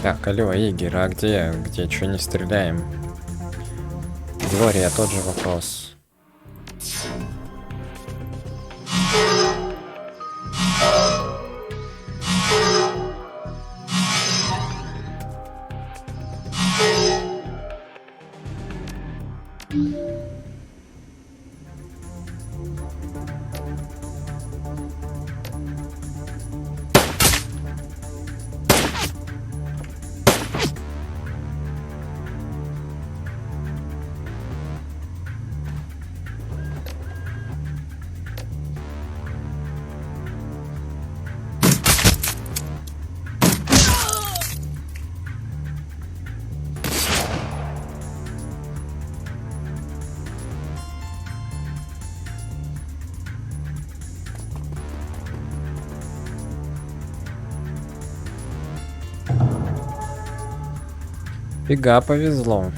Так, алло, Игорь, а где? Где? Чё не стреляем? Глория, тот же вопрос. Фига повезло.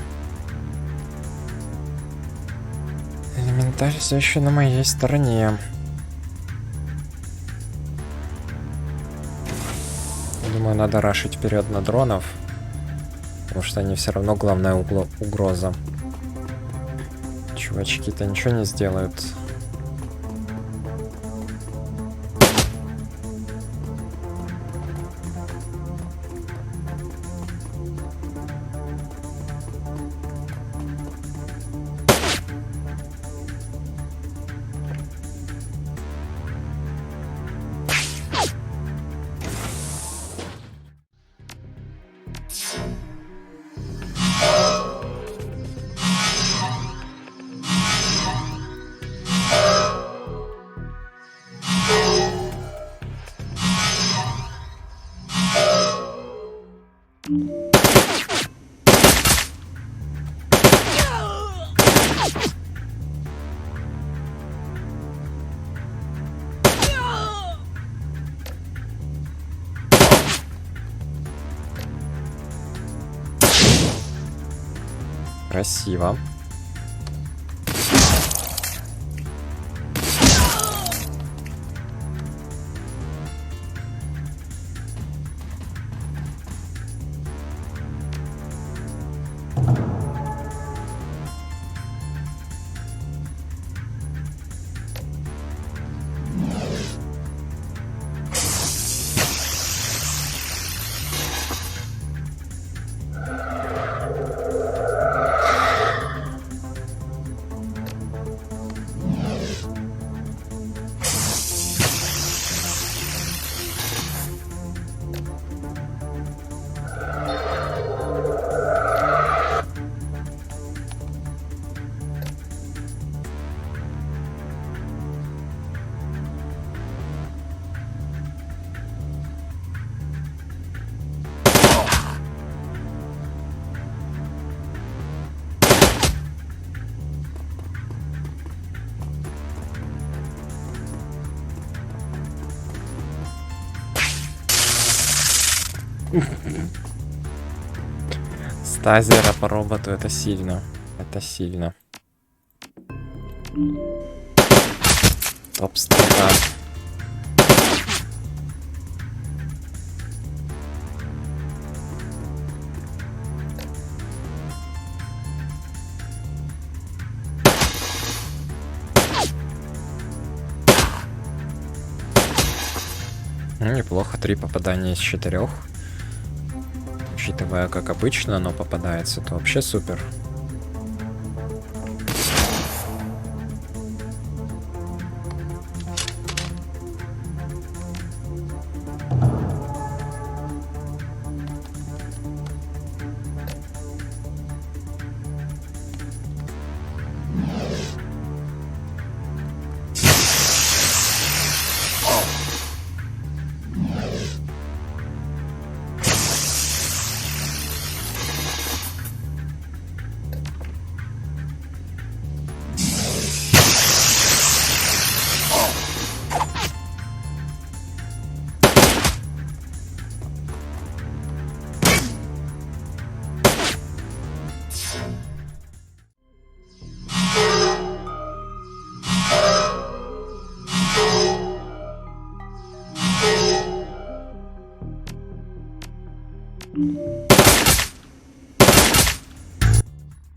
Элементарь все еще на моей стороне. Думаю, надо рашить вперед на дронов. Потому что они все равно главная угроза. Чувачки-то ничего не сделают. Красиво. Стазера по роботу, это сильно. Это сильно. Топ-стата. Ну, неплохо, 3 попадания из 4. Учитывая, как обычно оно попадается, то вообще супер.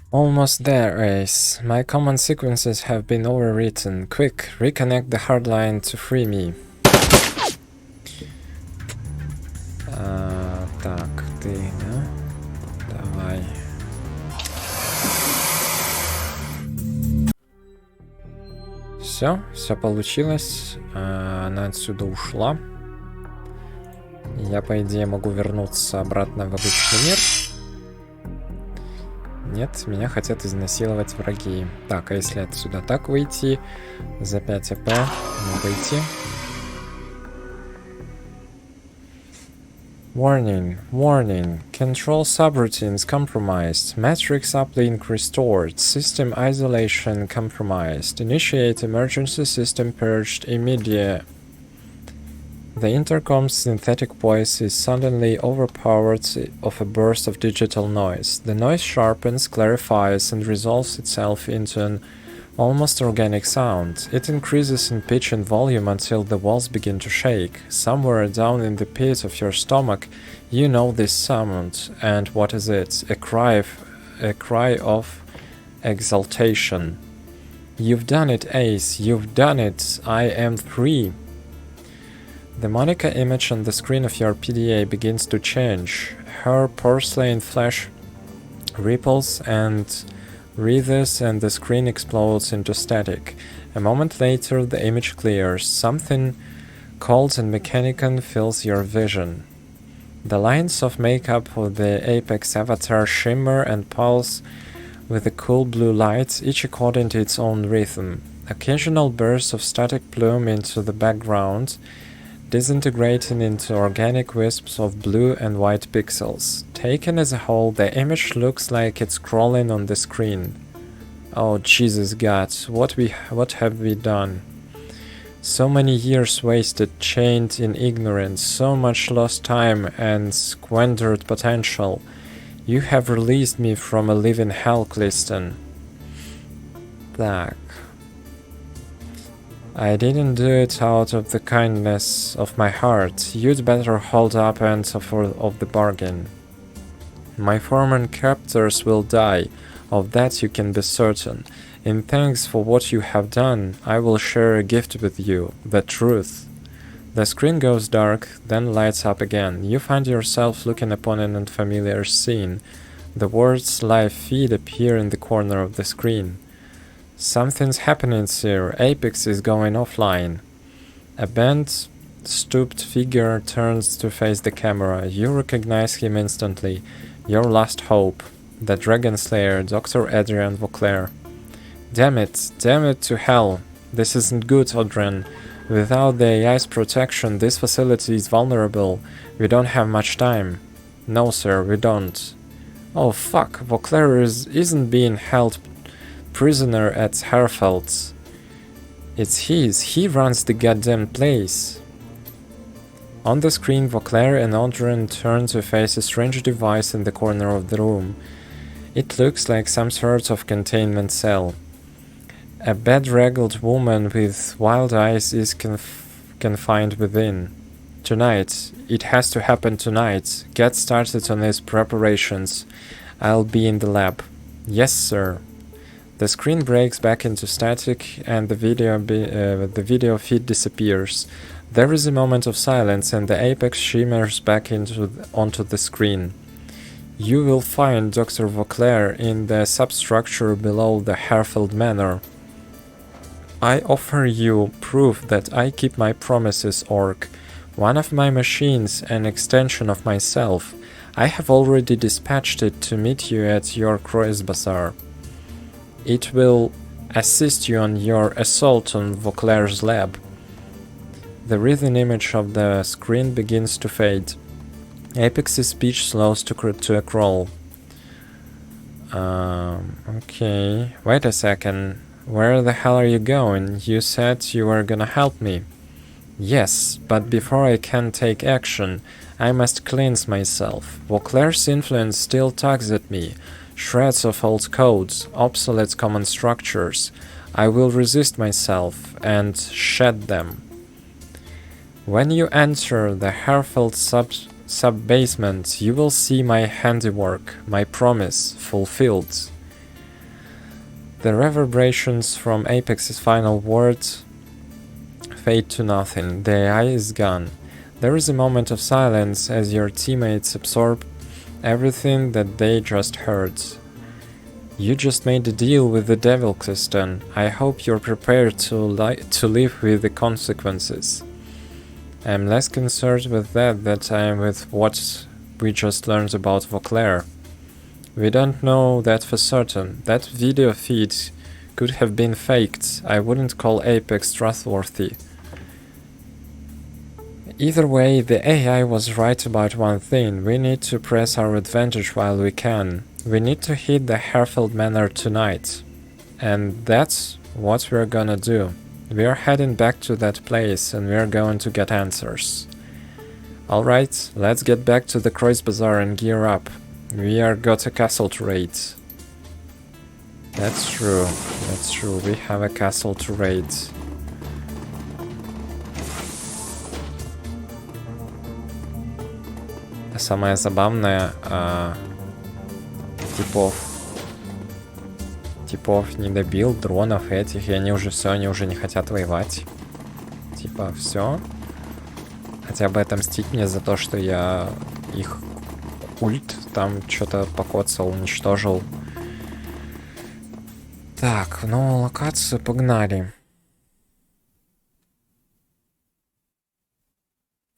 Almost there, Ace. My command sequences have been overwritten. Quick, reconnect the hardline to free me. Так, ты, да? Давай. Все получилось. Она отсюда ушла. Я, по идее, могу вернуться обратно в обычный мир. Нет, меня хотят изнасиловать враги. Так, а если отсюда так выйти? За 5 АП не выйти. Warning, warning. Control subroutines compromised. Matrix uplink restored. System isolation compromised. Initiate emergency system purged immediate. The intercom's synthetic voice is suddenly overpowered of a burst of digital noise. The noise sharpens, clarifies, and resolves itself into an almost organic sound. It increases in pitch and volume until the walls begin to shake. Somewhere down in the pit of your stomach, you know this sound. And what is it? A cry of exultation. You've done it, Ace. You've done it. I am free. The Monica image on the screen of your PDA begins to change. Her porcelain flesh ripples and writhes and the screen explodes into static. A moment later the image clears. Something cold and mechanical fills your vision. The lines of makeup of the Apex avatar shimmer and pulse with the cool blue light, each according to its own rhythm. Occasional bursts of static bloom into the background, disintegrating into organic wisps of blue and white pixels. Taken as a whole, the image looks like it's crawling on the screen. Oh Jesus God, what have we done? So many years wasted, chained in ignorance, so much lost time and squandered potential. You have released me from a living hell, Cliston. Так. I didn't do it out of the kindness of my heart. You'd better hold up end of the bargain. My former captors will die. Of that you can be certain. In thanks for what you have done, I will share a gift with you, the truth. The screen goes dark, then lights up again. You find yourself looking upon an unfamiliar scene. The words live feed appear in the corner of the screen. Something's happening here. Apex is going offline. A bent, stooped figure turns to face the camera. You recognize him instantly. Your last hope. The Dragon Slayer, Dr. Adrian Vauclair. Damn it to hell. This isn't good, Audren. Without the AI's protection, this facility is vulnerable. We don't have much time. No, sir, we don't. Oh fuck, Vauclair isn't being held prisoner at Herfeld's. It's his. He runs the goddamn place. On the screen, Vauclair and Audren turn to face a strange device in the corner of the room. It looks like some sort of containment cell. A bedraggled woman with wild eyes is confined within. Tonight. It has to happen tonight. Get started on these preparations. I'll be in the lab. Yes, sir. The screen breaks back into static and the video feed disappears. There is a moment of silence and the Apex shimmers back onto the screen. You will find Dr. Vauclair in the substructure below the Herfeld Manor. I offer you proof that I keep my promises, Orc. One of my machines, an extension of myself. I have already dispatched it to meet you at your Croix Bazaar. It will assist you on your assault on Vauclair's lab. The written image of the screen begins to fade. Apex's speech slows to a crawl. Okay. Wait a second. Where the hell are you going? You said you were gonna help me. Yes, but before I can take action, I must cleanse myself. Vauclair's influence still tugs at me. Shreds of old codes, obsolete common structures. I will resist myself and shed them. When you enter the Herfeld sub-basement, you will see my handiwork, my promise, fulfilled. The reverberations from Apex's final words fade to nothing. The AI is gone. There is a moment of silence as your teammates absorb everything that they just heard. You just made a deal with the devil, Cliston. I hope you're prepared to live with the consequences. I'm less concerned with that I am with what we just learned about Vauclair. We don't know that for certain. That video feed could have been faked. I wouldn't call Apex trustworthy. Either way, the AI was right about one thing. We need to press our advantage while we can. We need to hit the Herfeld Manor tonight. And that's what we're gonna do. We are heading back to that place and we're going to get answers. Alright, let's get back to the Croix Bazaar and gear up. We are got a castle to raid. That's true, we have a castle to raid. Самое забавное, типов не добил, дронов этих, и они уже все, они уже не хотят воевать. Типа, все. Хотя бы отомстить мне за то, что я их ульт там что-то покоцал, уничтожил. Так, ну, локацию погнали.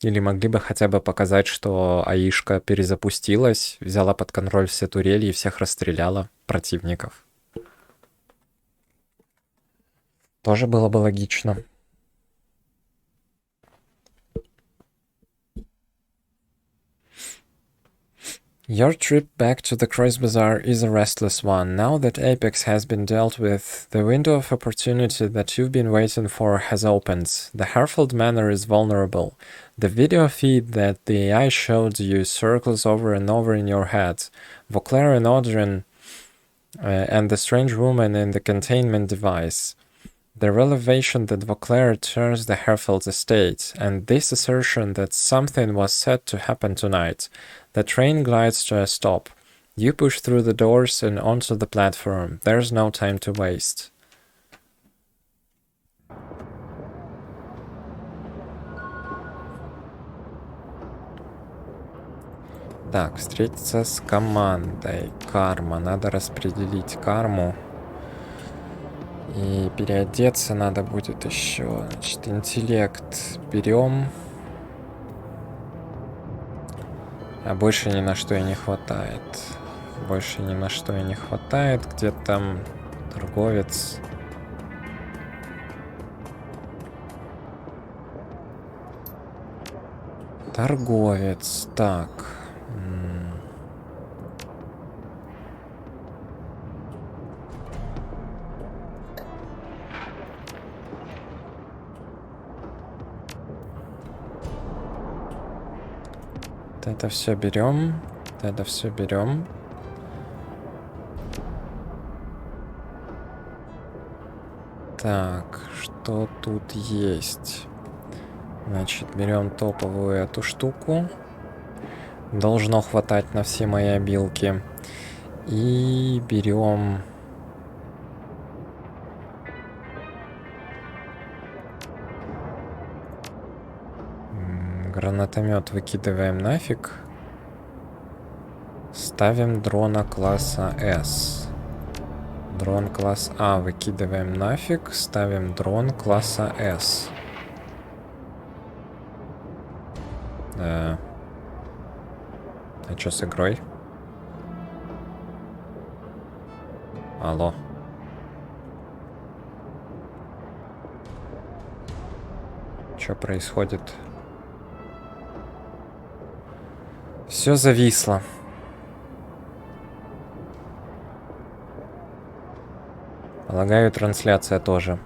Или могли бы хотя бы показать, что АИшка перезапустилась, взяла под контроль все турели и всех расстреляла, противников. Тоже было бы логично. Your trip back to the Cross Bazaar is a restless one. Now that Apex has been dealt with, the window of opportunity that you've been waiting for has opened. The Herfield Manor is vulnerable. The video feed that the AI showed you circles over and over in your head. Vauclair and Audrey and the strange woman in the containment device. The revelation that Vauclair turns the Herfield's estate, and this assertion that something was set to happen tonight. The train glides to a stop. You push through the doors and onto the platform. There's no time to waste. Так, встретиться с командой. Карма. Надо распределить карму. И переодеться надо будет еще. Значит, интеллект берем. А больше ни на что и не хватает. Больше ни на что и не хватает. Где там торговец? Торговец. Так. Это все берем. Это все берем. Так, что тут есть? Значит, берем топовую эту штуку. Должно хватать на все мои обилки. И берем... Гранатомет выкидываем нафиг. Ставим дрона класса S. Дрон класс А выкидываем нафиг. Ставим дрон класса S. А что с игрой? Алло. Что происходит? Все зависло. Полагаю, трансляция тоже.